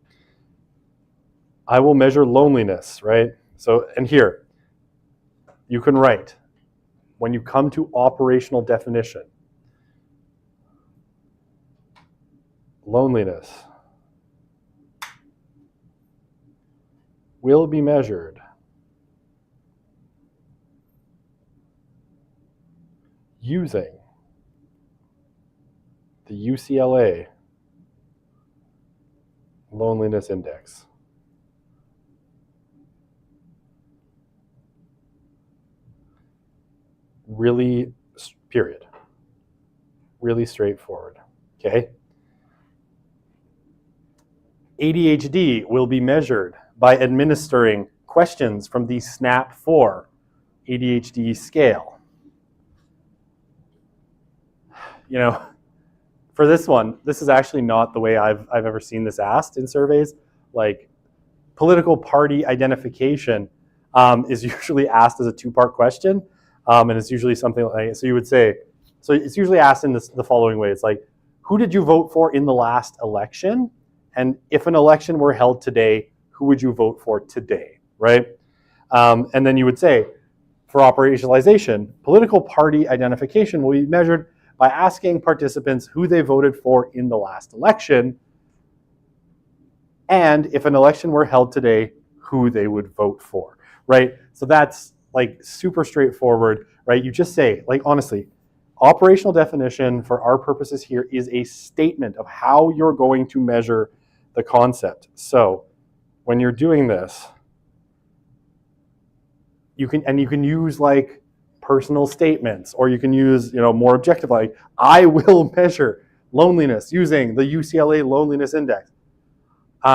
[SPEAKER 1] I will measure loneliness, right? So, and here, you can write, when you come to operational definition, loneliness will be measured using the UCLA loneliness index. Really, period. Really straightforward, okay? ADHD will be measured by administering questions from the SNAP-4 ADHD scale. You know, for this one, this is actually not the way I've ever seen this asked in surveys. Like, political party identification is usually asked as a two-part question, and it's usually something like, so you would say, so it's usually asked in the following way. It's like, who did you vote for in the last election? And if an election were held today, who would you vote for today, right? And then you would say, for operationalization, political party identification will be measured by asking participants who they voted for in the last election, and if an election were held today, who they would vote for, right? So that's like super straightforward, right? You just say, like, honestly, operational definition for our purposes here is a statement of how you're going to measure the concept. So when you're doing this, you can use like personal statements, or you can use, you know, more objective, like, I will measure loneliness using the UCLA loneliness index. If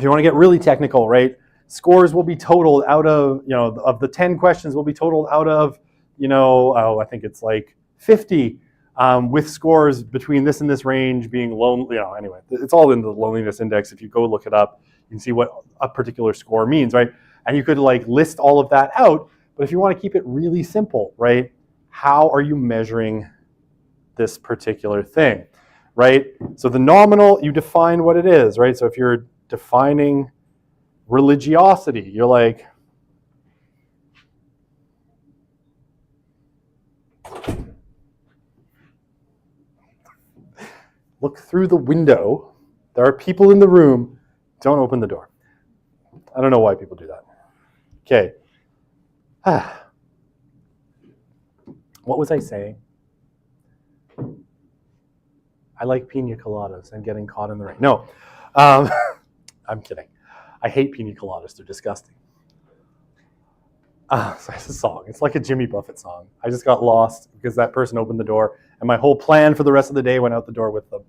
[SPEAKER 1] you want to get really technical, right, scores will be totaled out of, you know, of the 10 questions will be totaled out of, you know, I think it's like 50, with scores between this and this range being lonely, you know, anyway, it's all in the loneliness index. If you go look it up, you can see what a particular score means, right? And you could like list all of that out, but if you want to keep it really simple, right, how are you measuring this particular thing, right? So the nominal, you define what it is, right? So if you're defining religiosity, you're like, look through the window. There are people in the room. Don't open the door. I don't know why people do that. Okay. What was I saying? I like pina coladas and getting caught in the rain. No, I'm kidding. I hate pina coladas. They're disgusting. So it's a song. It's like a Jimmy Buffett song. I just got lost because that person opened the door, and my whole plan for the rest of the day went out the door with them.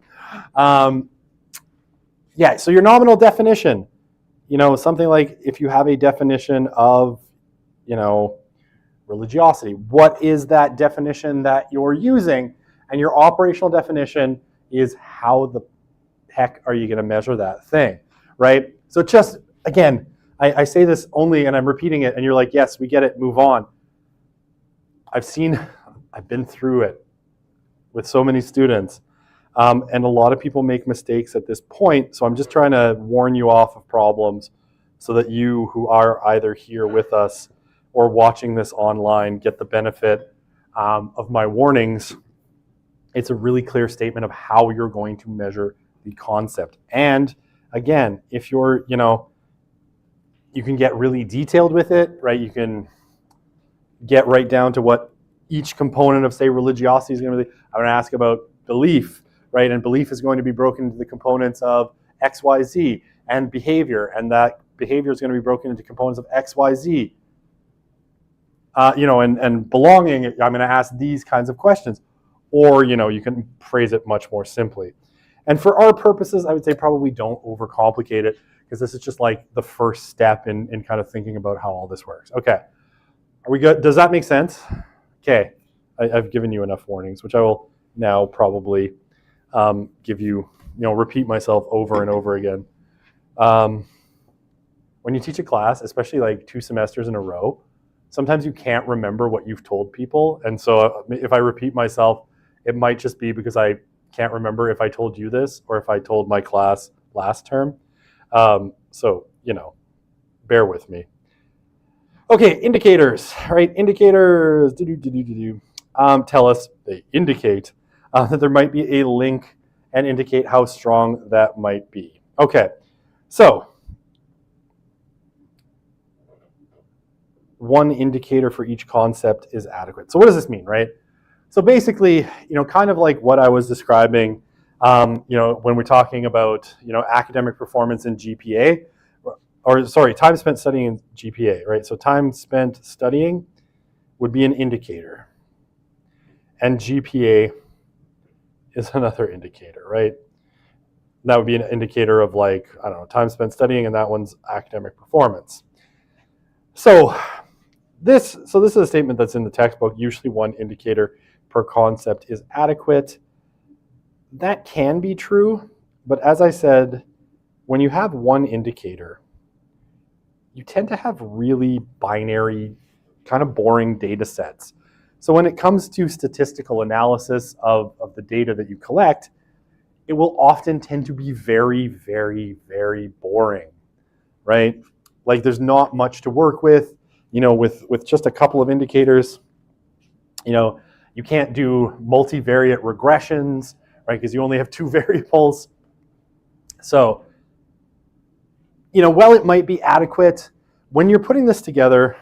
[SPEAKER 1] Yeah, so your nominal definition, you know, something like if you have a definition of, you know, religiosity, what is that definition that you're using? And your operational definition is how the heck are you going to measure that thing, right? So just, again, I say this only, and I'm repeating it, and you're like, yes, we get it, move on. I've been through it with so many students, and a lot of people make mistakes at this point, so I'm just trying to warn you off of problems so that you who are either here with us or watching this online get the benefit of my warnings. It's a really clear statement of how you're going to measure the concept. And again, if you're, you know, You can get really detailed with it, right? You can get right down to what each component of, say, religiosity is going to be. I'm going to ask about belief, right? And belief is going to be broken into the components of X, Y, Z, and behavior, and that behavior is going to be broken into components of X, Y, Z. And belonging, I'm going to ask these kinds of questions. Or, you can phrase it much more simply. And for our purposes, I would say probably don't overcomplicate it, because this is just like the first step in kind of thinking about how all this works. Okay, are we good? Does that make sense? Okay, I've given you enough warnings, which I will now probably give you, repeat myself over and over again. When you teach a class, especially like 2 semesters in a row, sometimes you can't remember what you've told people. And so if I repeat myself, it might just be because I can't remember if I told you this or if I told my class last term. So, bear with me. Okay, indicators, right? Indicators tell us, they indicate that there might be a link and indicate how strong that might be. Okay, so one indicator for each concept is adequate. So what does this mean, right? So basically, kind of like what I was describing, when we're talking about, academic performance in GPA, time spent studying in GPA, right? So time spent studying would be an indicator. And GPA is another indicator, right? That would be an indicator of time spent studying, and that one's academic performance. So this is a statement that's in the textbook. Usually one indicator per concept is adequate. That can be true, but as I said, when you have one indicator, you tend to have really binary, kind of boring data sets. So when it comes to statistical analysis of the data that you collect, it will often tend to be very, very, very boring, right? Like there's not much to work with, with just a couple of indicators. You can't do multivariate regressions, right? Because you only have 2 variables. So, while it might be adequate, when you're putting this together,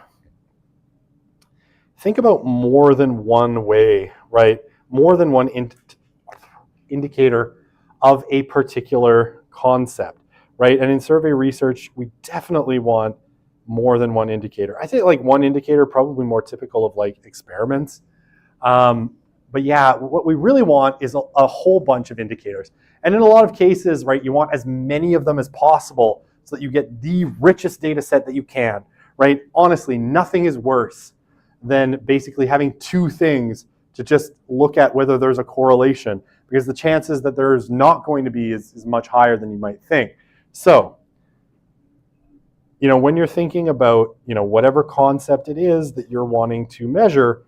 [SPEAKER 1] think about more than one way, right? More than one indicator of a particular concept, right? And in survey research, we definitely want more than one indicator. I think one indicator probably more typical of experiments. But yeah, what we really want is a whole bunch of indicators. And in a lot of cases, right, you want as many of them as possible so that you get the richest data set that you can, right? Honestly, nothing is worse than basically having 2 things to just look at whether there's a correlation, because the chances that there's not going to be is much higher than you might think. So, when you're thinking about, whatever concept it is that you're wanting to measure,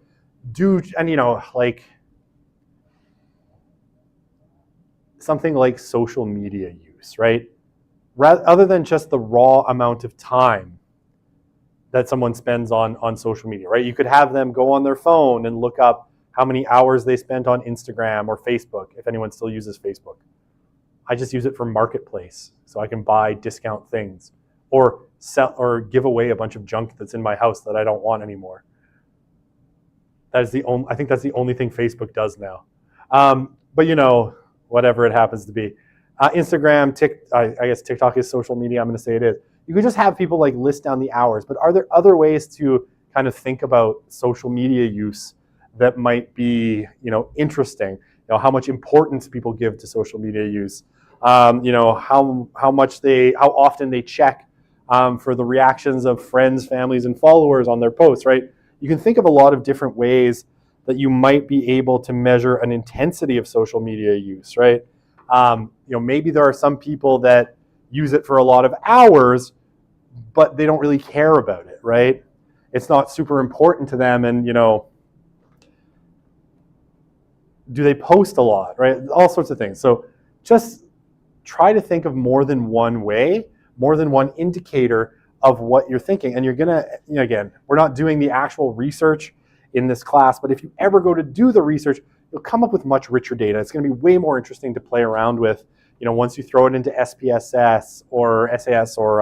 [SPEAKER 1] something like social media use, right? Other than just the raw amount of time that someone spends on social media, right? You could have them go on their phone and look up how many hours they spent on Instagram or Facebook, if anyone still uses Facebook. I just use it for marketplace, so I can buy discount things or sell or give away a bunch of junk that's in my house that I don't want anymore. I think that's the only thing Facebook does now. But whatever it happens to be. Instagram, I guess TikTok is social media. I'm going to say it is. You could just have people list down the hours. But are there other ways to kind of think about social media use that might be, interesting? How much importance people give to social media use. How often they check for the reactions of friends, families, and followers on their posts, right? You can think of a lot of different ways that you might be able to measure an intensity of social media use, right? Maybe there are some people that use it for a lot of hours, but they don't really care about it, right? It's not super important to them, and do they post a lot, right? All sorts of things. So just try to think of more than one way, more than one indicator of what you're thinking. And you're gonna, again, we're not doing the actual research in this class, but if you ever go to do the research, you'll come up with much richer data. It's gonna be way more interesting to play around with, once you throw it into SPSS or SAS or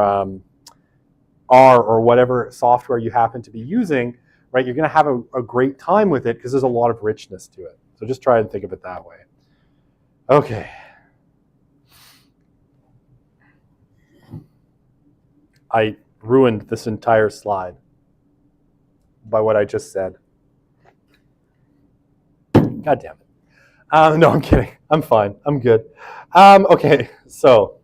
[SPEAKER 1] R or whatever software you happen to be using, right, you're going to have a great time with it because there's a lot of richness to it. So just try and think of it that way. Okay. I ruined this entire slide by what I just said. God damn it. No, I'm kidding. I'm fine. I'm good. Okay, so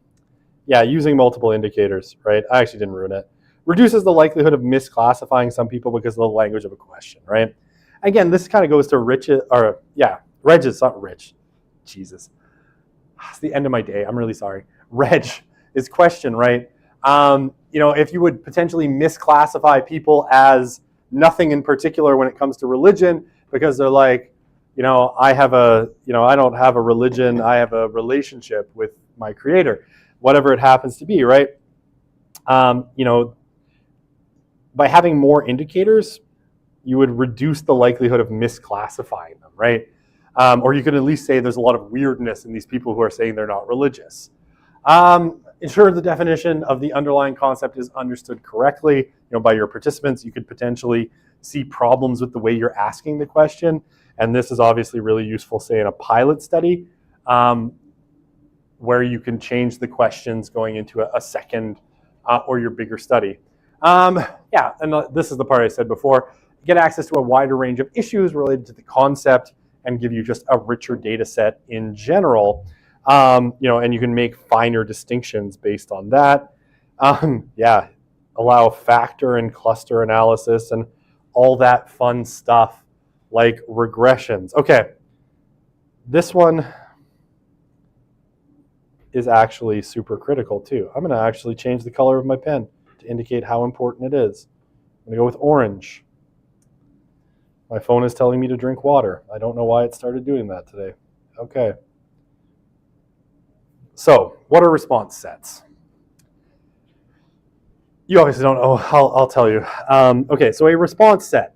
[SPEAKER 1] yeah, using multiple indicators, right? I actually didn't ruin it. Reduces the likelihood of misclassifying some people because of the language of a question, right? Again, this kind of goes to Reg's, not Rich. Jesus. It's the end of my day. I'm really sorry. Reg is question, right? If you would potentially misclassify people as nothing in particular when it comes to religion because they're like, I don't have a religion, I have a relationship with my creator, whatever it happens to be, right? By having more indicators, you would reduce the likelihood of misclassifying them, right? Or you could at least say there's a lot of weirdness in these people who are saying they're not religious. Ensure the definition of the underlying concept is understood correctly. By your participants, you could potentially see problems with the way you're asking the question. And this is obviously really useful, say, in a pilot study, where you can change the questions going into a second or your bigger study. This is the part I said before. Get access to a wider range of issues related to the concept and give you just a richer data set in general. And you can make finer distinctions based on that. Allow factor and cluster analysis and all that fun stuff like regressions. Okay, this one is actually super critical too. I'm going to actually change the color of my pen to indicate how important it is. I'm going to go with orange. My phone is telling me to drink water. I don't know why it started doing that today. Okay. So, what are response sets? You obviously don't know. I'll tell you. Okay, so a response set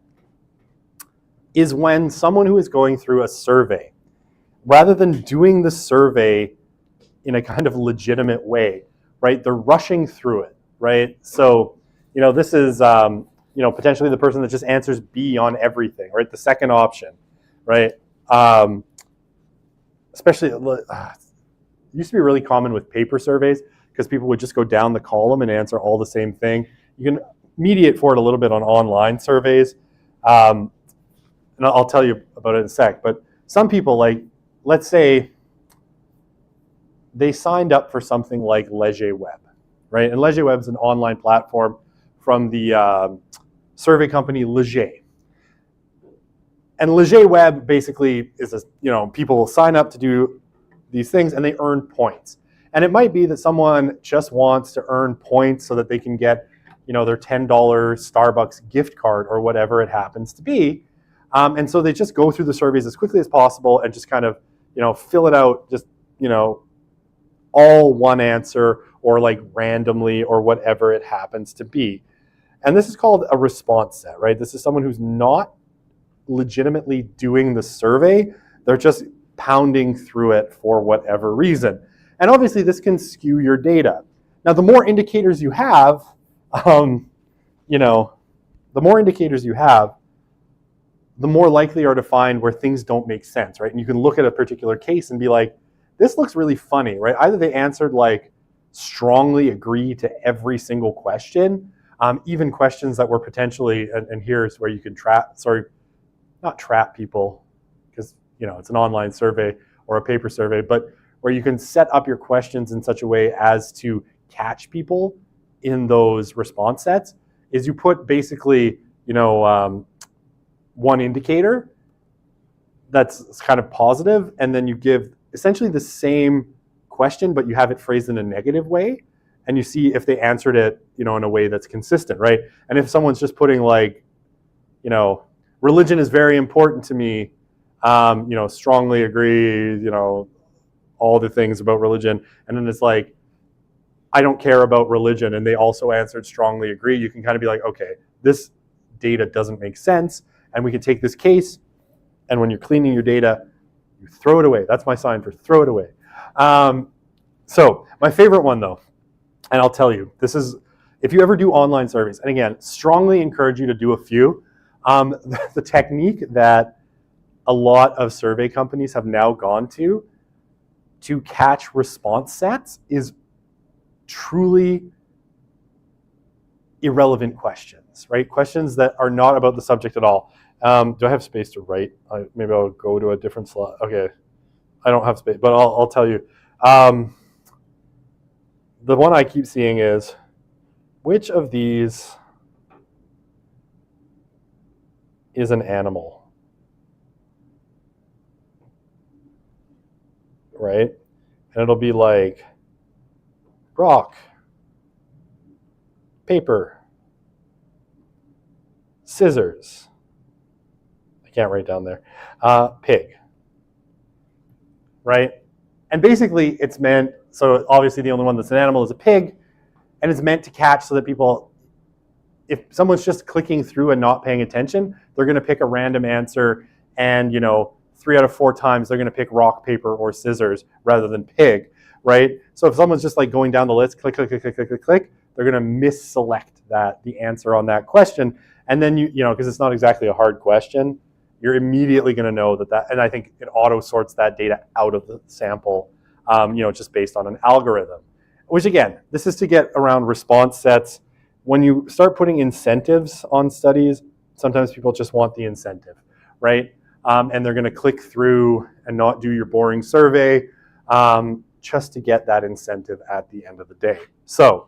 [SPEAKER 1] is when someone who is going through a survey, rather than doing the survey in a kind of legitimate way, right? They're rushing through it, right? So, this is, potentially the person that just answers B on everything, right? The second option, right? Especially, it used to be really common with paper surveys because people would just go down the column and answer all the same thing. You can mediate for it a little bit on online surveys. And I'll tell you about it in a sec. But some people, like, let's say they signed up for something like LegerWeb, right? And LegerWeb is an online platform from the survey company Leger. And LegerWeb basically is, people will sign up to do these things and they earn points. And it might be that someone just wants to earn points so that they can get, their $10 Starbucks gift card or whatever it happens to be. And so they just go through the surveys as quickly as possible and just kind of, fill it out, just, all one answer or like randomly or whatever it happens to be. And this is called a response set, right? This is someone who's not legitimately doing the survey. They're just pounding through it for whatever reason. And obviously this can skew your data. Now, the more indicators you have, the more likely you are to find where things don't make sense, right? And you can look at a particular case and be like, this looks really funny, right? Either they answered like strongly agree to every single question, even questions that were potentially, and here's where you can not trap people, because it's an online survey or a paper survey, but where you can set up your questions in such a way as to catch people in those response sets, is you put basically, one indicator that's kind of positive, and then you give essentially the same question, but you have it phrased in a negative way, and you see if they answered it, in a way that's consistent, right? And if someone's just putting like, religion is very important to me, strongly agree, all the things about religion, and then it's like, I don't care about religion, and they also answered strongly agree, you can kind of be like, okay, this data doesn't make sense, and we can take this case, and when you're cleaning your data, you throw it away. That's my sign for throw it away. So my favorite one, though, and I'll tell you, this is, if you ever do online surveys, and again, strongly encourage you to do a few, the technique that a lot of survey companies have now gone to catch response sets is truly irrelevant questions, right? Questions that are not about the subject at all. Do I have space to write? Maybe I'll go to a different slide. Okay, I don't have space, but I'll tell you. The one I keep seeing is, which of these is an animal? Right? And it'll be like rock, paper, scissors. I can't write down there. Pig. Right? And basically it's meant, so obviously the only one that's an animal is a pig, and it's meant to catch so that people, if someone's just clicking through and not paying attention, they're going to pick a random answer, and 3 out of 4 times they're going to pick rock, paper, or scissors rather than pig, right? So if someone's just like going down the list, click, click, click, click, click, click, click, they're going to misselect the answer on that question, and then because it's not exactly a hard question, you're immediately going to know that, and I think it auto sorts that data out of the sample, just based on an algorithm. Which again, this is to get around response sets. When you start putting incentives on studies, sometimes people just want the incentive, right? And they're going to click through and not do your boring survey just to get that incentive at the end of the day. So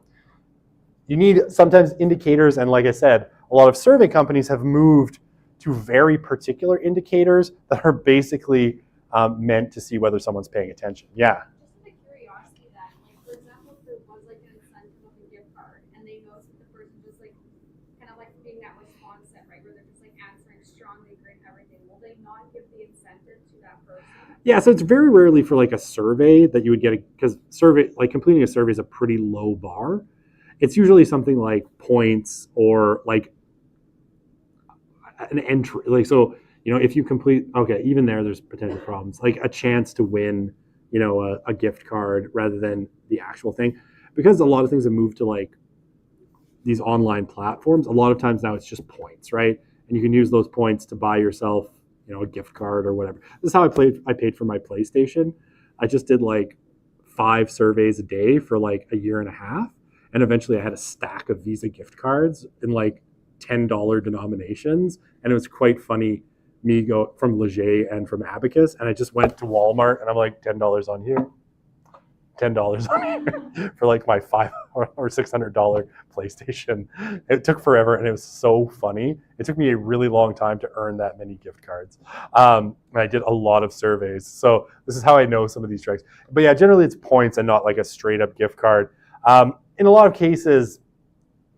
[SPEAKER 1] you need sometimes indicators, and like I said, a lot of survey companies have moved to very particular indicators that are basically meant to see whether someone's paying attention. Yeah. Yeah, so it's very rarely for like a survey that you would get, because completing a survey is a pretty low bar. It's usually something like points or like an entry. Like, so, if you complete, okay, even there's potential problems, like a chance to win, a gift card rather than the actual thing. Because a lot of things have moved to like these online platforms, a lot of times now it's just points, right? And you can use those points to buy yourself a gift card or whatever. This is how I paid for my PlayStation. I just did like 5 surveys a day for like a year and a half. And eventually I had a stack of Visa gift cards in like $10 denominations. And it was quite funny, me go from Leger and from Abacus. And I just went to Walmart and I'm like, $10 on here, $10 on here for like my $500 or $600 PlayStation. It took forever and it was so funny. It took me a really long time to earn that many gift cards. And I did a lot of surveys. So this is how I know some of these tricks. But yeah, generally it's points and not like a straight up gift card. In a lot of cases,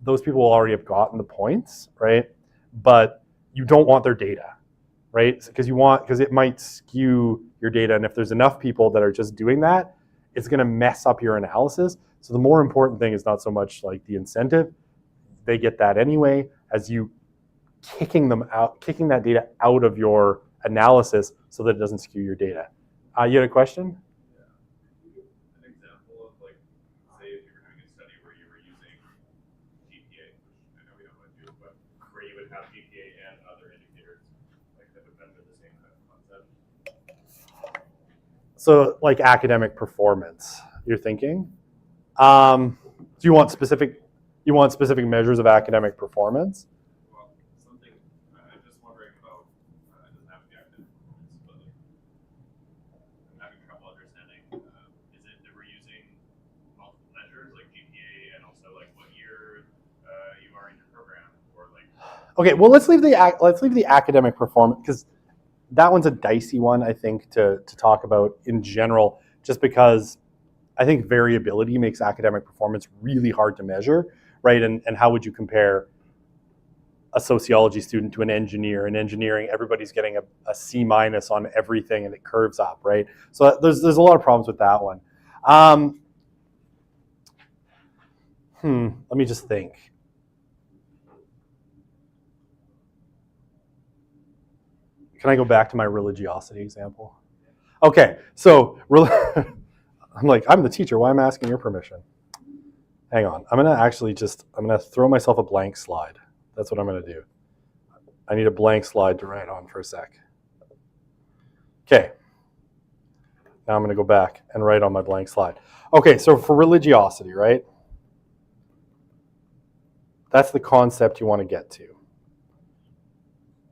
[SPEAKER 1] those people will already have gotten the points, right? But you don't want their data, right? Because it might skew your data. And if there's enough people that are just doing that, it's going to mess up your analysis. So the more important thing is not so much like the incentive. They get that anyway, as you kicking that data out of your analysis so that it doesn't skew your data. You had a question?
[SPEAKER 2] Yeah. An example of like, say if you were doing a study where you were using GPA, which I know we don't want to do, but where you would have GPA and other indicators, like that would benefit the same kind of concept.
[SPEAKER 1] So like academic performance, you're thinking? Do you want specific measures of academic performance?
[SPEAKER 2] Well, something I'm just wondering about, it doesn't have to be academic performance, but I'm having trouble understanding, is it that we're using multiple measures like GPA and also like what year you are in your program, or like?
[SPEAKER 1] Okay, well let's leave the academic performance, because that one's a dicey one, I think, to talk about in general, just because I think variability makes academic performance really hard to measure, right? And how would you compare a sociology student to an engineer? In engineering, everybody's getting a C- on everything and it curves up, right? So there's a lot of problems with that one. Let me just think. Can I go back to my religiosity example? Okay, so I'm the teacher. Why am I asking your permission? Hang on. I'm going to throw myself a blank slide. That's what I'm going to do. I need a blank slide to write on for a sec. Okay. Now I'm going to go back and write on my blank slide. Okay, so for religiosity, right? That's the concept you want to get to,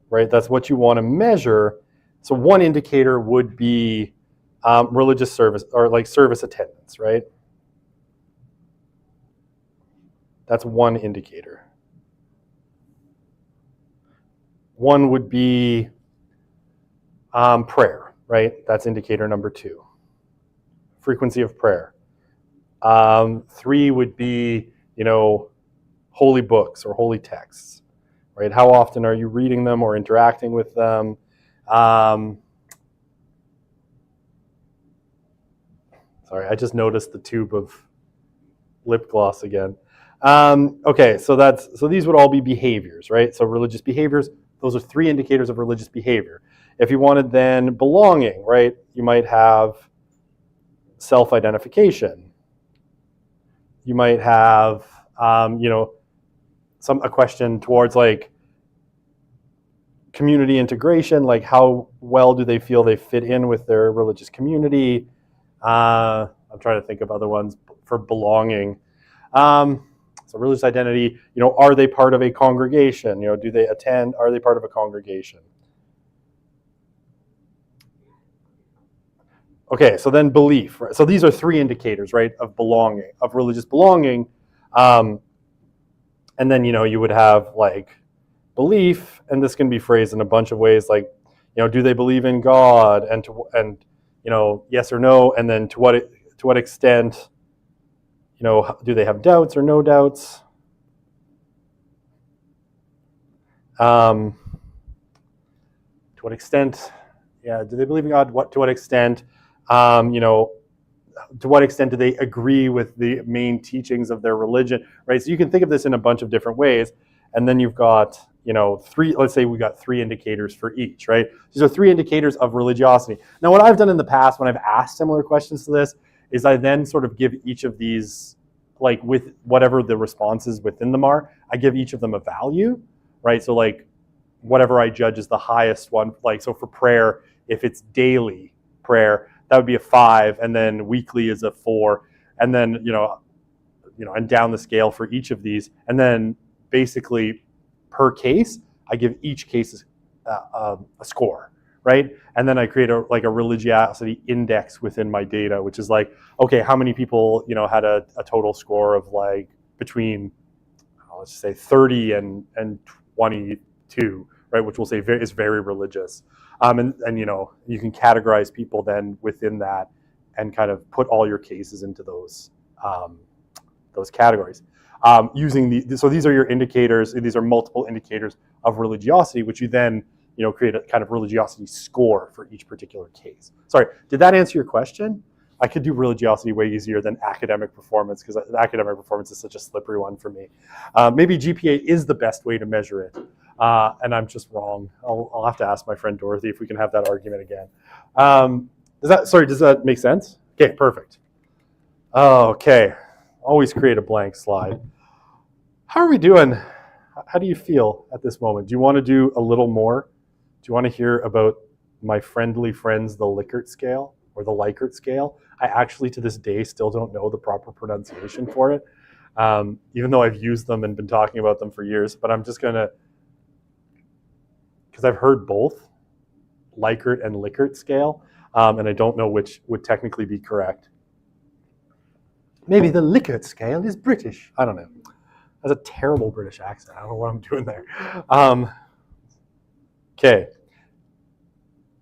[SPEAKER 1] right? That's what you want to measure. So one indicator would be religious service, or like service attendance, right? That's one indicator. One would be prayer, right? That's indicator number 2. Frequency of prayer. 3 would be, holy books or holy texts, right? How often are you reading them or interacting with them? Sorry, I just noticed the tube of lip gloss again. Okay, so these would all be behaviors, right? So religious behaviors, those are 3 indicators of religious behavior. If you wanted then belonging, right, you might have self-identification. You might have, a question towards like community integration, like how well do they feel they fit in with their religious community. I'm trying to think of other ones for belonging. So religious identity, are they part of a congregation? Do they attend? Are they part of a congregation? Okay, so then belief. Right? So these are 3 indicators, right, of belonging, of religious belonging. And then, you would have like belief, and this can be phrased in a bunch of ways, like, do they believe in God, and yes or no, and then to what extent, do they have doubts or no doubts? To what extent, do they believe in God? To what extent, to what extent do they agree with the main teachings of their religion, right? So you can think of this in a bunch of different ways, and then you've got, 3, let's say we got 3 indicators for each, right? These are 3 indicators of religiosity. Now, what I've done in the past when I've asked similar questions to this is I then sort of give each of these, like with whatever the responses within them are, I give each of them a value, right? So like whatever I judge is the highest one, like, so for prayer, if it's daily prayer, that would be a 5, and then weekly is a 4, and then and down the scale for each of these, and then basically per case, I give each case a score, right? And then I create a religiosity index within my data, which is like, okay, how many people had a total score of like between let's just say 30 and 22, right? Which we'll say is very religious. And you can categorize people then within that and kind of put all your cases into those categories. So these are your indicators. These are multiple indicators of religiosity, which you then create a kind of religiosity score for each particular case. Sorry, did that answer your question? I could do religiosity way easier than academic performance, because academic performance is such a slippery one for me. Maybe GPA is the best way to measure it. And I'm just wrong. I'll have to ask my friend Dorothy if we can have that argument again. Does that make sense? Okay, perfect. Okay, always create a blank slide. How are we doing? How do you feel at this moment? Do you want to do a little more? Do you want to hear about my friendly friends, the Likert scale or the Likert scale? I actually to this day still don't know the proper pronunciation for it, even though I've used them and been talking about them for years, but I'm just going to, because I've heard both Likert and Likert scale, and I don't know which would technically be correct. Maybe the Likert scale is British. I don't know. That's a terrible British accent. I don't know what I'm doing there. Okay.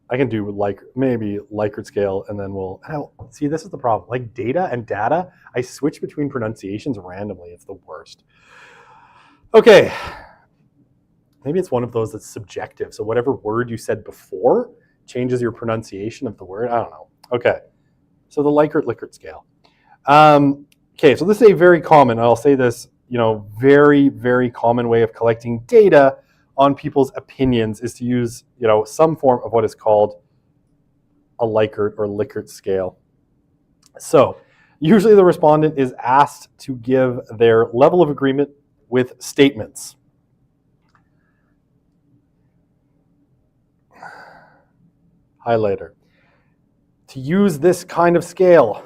[SPEAKER 1] I can do maybe Likert scale, and then see, this is the problem. Like data and data, I switch between pronunciations randomly. It's the worst. Okay. Maybe it's one of those that's subjective. So whatever word you said before changes your pronunciation of the word. I don't know. Okay. So the Likert scale. Okay, so this is a very common, I'll say this, very, very common way of collecting data on people's opinions is to use, some form of what is called a Likert or Likert scale. So Usually the respondent is asked to give their level of agreement with statements. Highlighter. To use this kind of scale,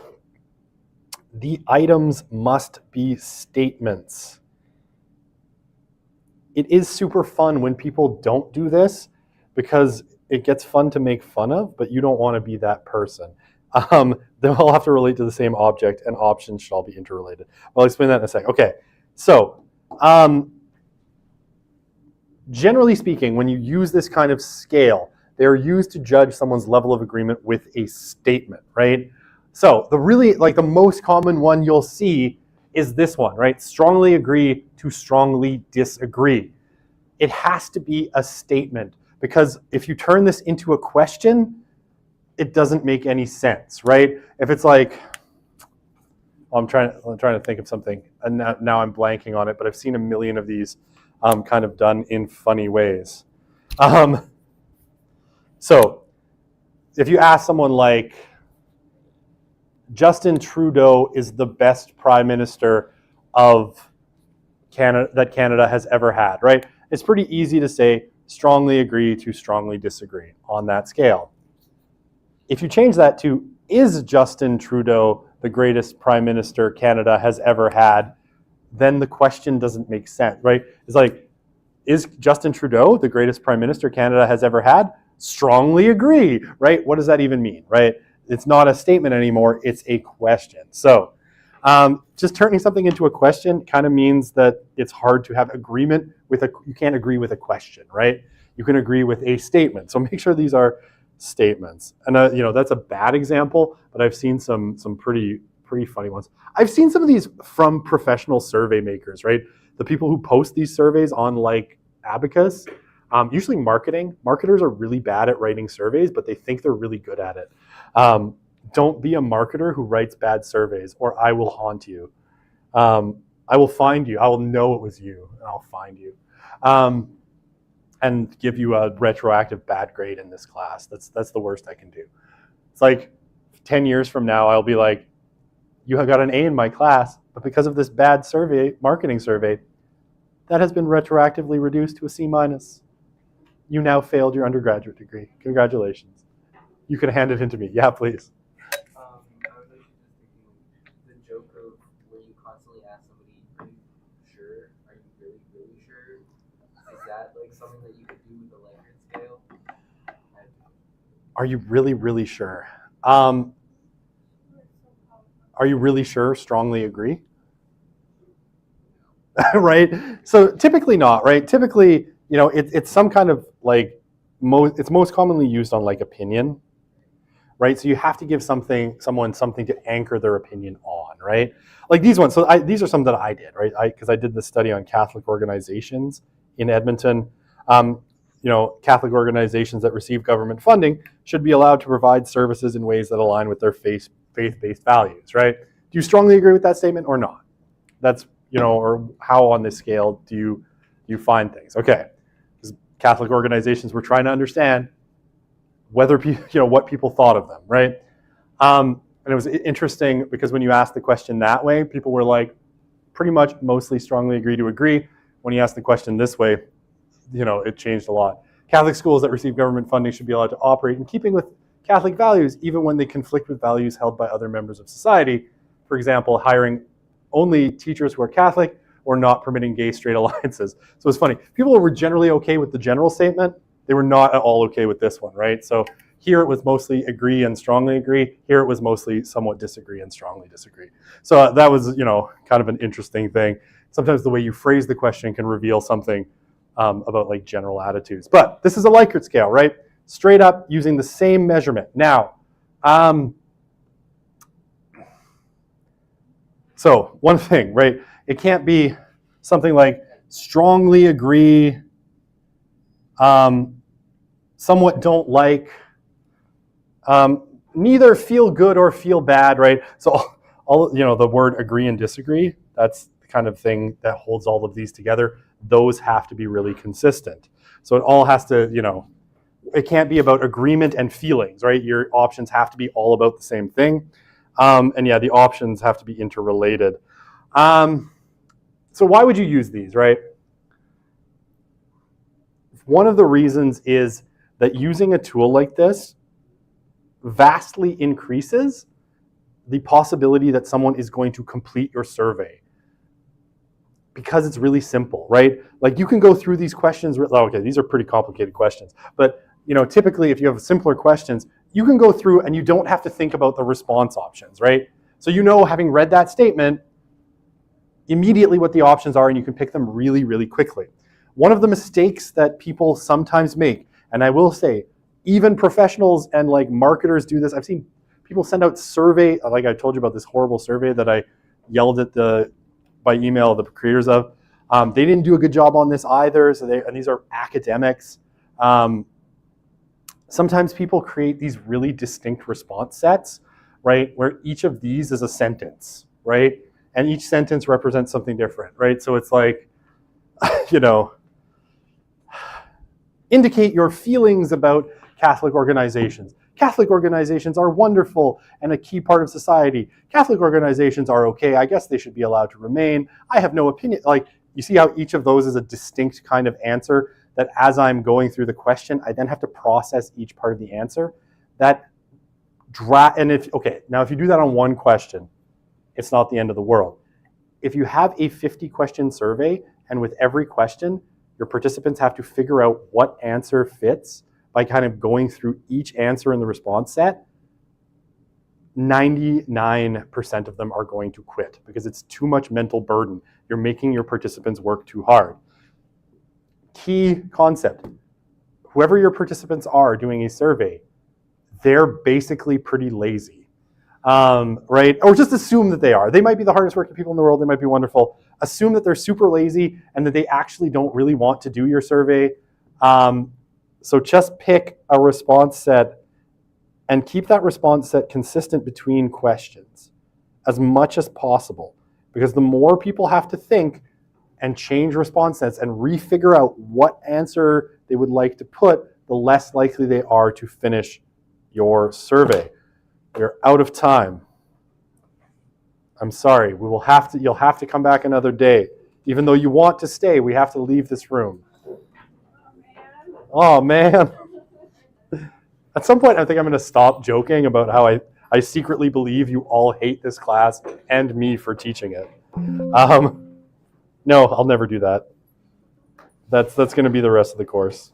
[SPEAKER 1] the items must be statements. It is super fun when people don't do this because it gets fun to make fun of, but you don't want to be that person. They all have to relate to the same object, and options should all be interrelated. I'll explain that in a sec. Okay, so generally speaking, when you use this kind of scale, they're used to judge someone's level of agreement with a statement, right? So the most common one you'll see is this one, right? Strongly agree to strongly disagree. It has to be a statement, because if you turn this into a question, it doesn't make any sense, right? If it's like, I'm trying to think of something, and now I'm blanking on it, but I've seen a million of these kind of done in funny ways. So if you ask someone like, Justin Trudeau is the best prime minister of Canada that Canada has ever had, right? It's pretty easy to say strongly agree to strongly disagree on that scale. If you change that to, is Justin Trudeau the greatest prime minister Canada has ever had, then the question doesn't make sense, right? It's like, is Justin Trudeau the greatest prime minister Canada has ever had? Strongly agree, right? What does that even mean, right? It's not a statement anymore, it's a question. So just turning something into a question kind of means that it's hard to have agreement with you can't agree with a question, right? You can agree with a statement. So make sure these are statements. And that's a bad example, but I've seen some pretty funny ones. I've seen some of these from professional survey makers, right? The people who post these surveys on like Abacus, usually marketers are really bad at writing surveys, but they think they're really good at it. Don't be a marketer who writes bad surveys, or I will haunt you. I will find you. I will know it was you, and I'll find you, and give you a retroactive bad grade in this class. That's the worst I can do. It's like 10 years from now, I'll be like, you have got an A in my class, but because of this bad marketing survey, that has been retroactively reduced to a C-. You now failed your undergraduate degree. Congratulations. You can hand it in to me. Yeah, please.
[SPEAKER 3] I was actually just thinking the joke of where you constantly ask somebody, are you sure? Are you really, really sure? Is that like something that you could do with the Likert scale?
[SPEAKER 1] Are you really, really sure? Are you really sure? Strongly agree? Right? So typically not, right? Typically, it's some kind of like, it's most commonly used on like opinion, right? So you have to give someone something to anchor their opinion on, right? Like these ones. So these are some that I did, right? Because I did this study on Catholic organizations in Edmonton. Catholic organizations that receive government funding should be allowed to provide services in ways that align with their faith-based values, right? Do you strongly agree with that statement or not? That's, or how on this scale do you find things? Okay, because Catholic organizations were trying to understand whether what people thought of them, right? And it was interesting because when you asked the question that way, people were like, pretty much mostly strongly agree to agree. When you ask the question this way, it changed a lot. Catholic schools that receive government funding should be allowed to operate in keeping with Catholic values, even when they conflict with values held by other members of society. For example, hiring only teachers who are Catholic or not permitting gay straight alliances. So it's funny. People were generally okay with the general statement. They were not at all okay with this one, right? So here it was mostly agree and strongly agree. Here it was mostly somewhat disagree and strongly disagree. So that was, kind of an interesting thing. Sometimes the way you phrase the question can reveal something about like general attitudes. But this is a Likert scale, right? Straight up using the same measurement. Now, so one thing, right? It can't be something like strongly agree, somewhat don't like, neither feel good or feel bad, right? So all the word agree and disagree, that's the kind of thing that holds all of these together. Those have to be really consistent. So it all has to, it can't be about agreement and feelings, right? Your options have to be all about the same thing. And yeah, the options have to be interrelated. So why would you use these, right? One of the reasons is that using a tool like this vastly increases the possibility that someone is going to complete your survey, because it's really simple, right? Like you can go through these questions. Okay, these are pretty complicated questions, but typically if you have simpler questions, you can go through and you don't have to think about the response options, right? So having read that statement, immediately what the options are, and you can pick them really, really quickly. One of the mistakes that people sometimes make, and I will say, even professionals and like marketers do this. I've seen people send out survey, like I told you about this horrible survey that I yelled at by email the creators of. They didn't do a good job on this either. And these are academics. Sometimes people create these really distinct response sets, right? Where each of these is a sentence, right? And each sentence represents something different, right? So it's like, indicate your feelings about Catholic organizations. Catholic organizations are wonderful and a key part of society. Catholic organizations are okay. I guess they should be allowed to remain. I have no opinion. Like, you see how each of those is a distinct kind of answer that as I'm going through the question, I then have to process each part of the answer. Now if you do that on one question, it's not the end of the world. If you have a 50-question survey, and with every question, your participants have to figure out what answer fits by kind of going through each answer in the response set, 99% of them are going to quit because it's too much mental burden. You're making your participants work too hard. Key concept, whoever your participants are doing a survey, they're basically pretty lazy, right? Or just assume that they are. They might be the hardest working people in the world. They might be wonderful. Assume that they're super lazy and that they actually don't really want to do your survey. So just pick a response set and keep that response set consistent between questions as much as possible. Because the more people have to think and change response sets and refigure out what answer they would like to put, the less likely they are to finish your survey. We're out of time. I'm sorry, you'll have to come back another day. Even though you want to stay, we have to leave this room. Oh man. At some point, I think I'm going to stop joking about how I secretly believe you all hate this class and me for teaching it. No, I'll never do that. That's going to be the rest of the course.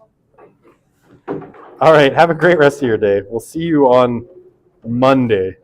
[SPEAKER 1] All right, have a great rest of your day. We'll see you on Monday.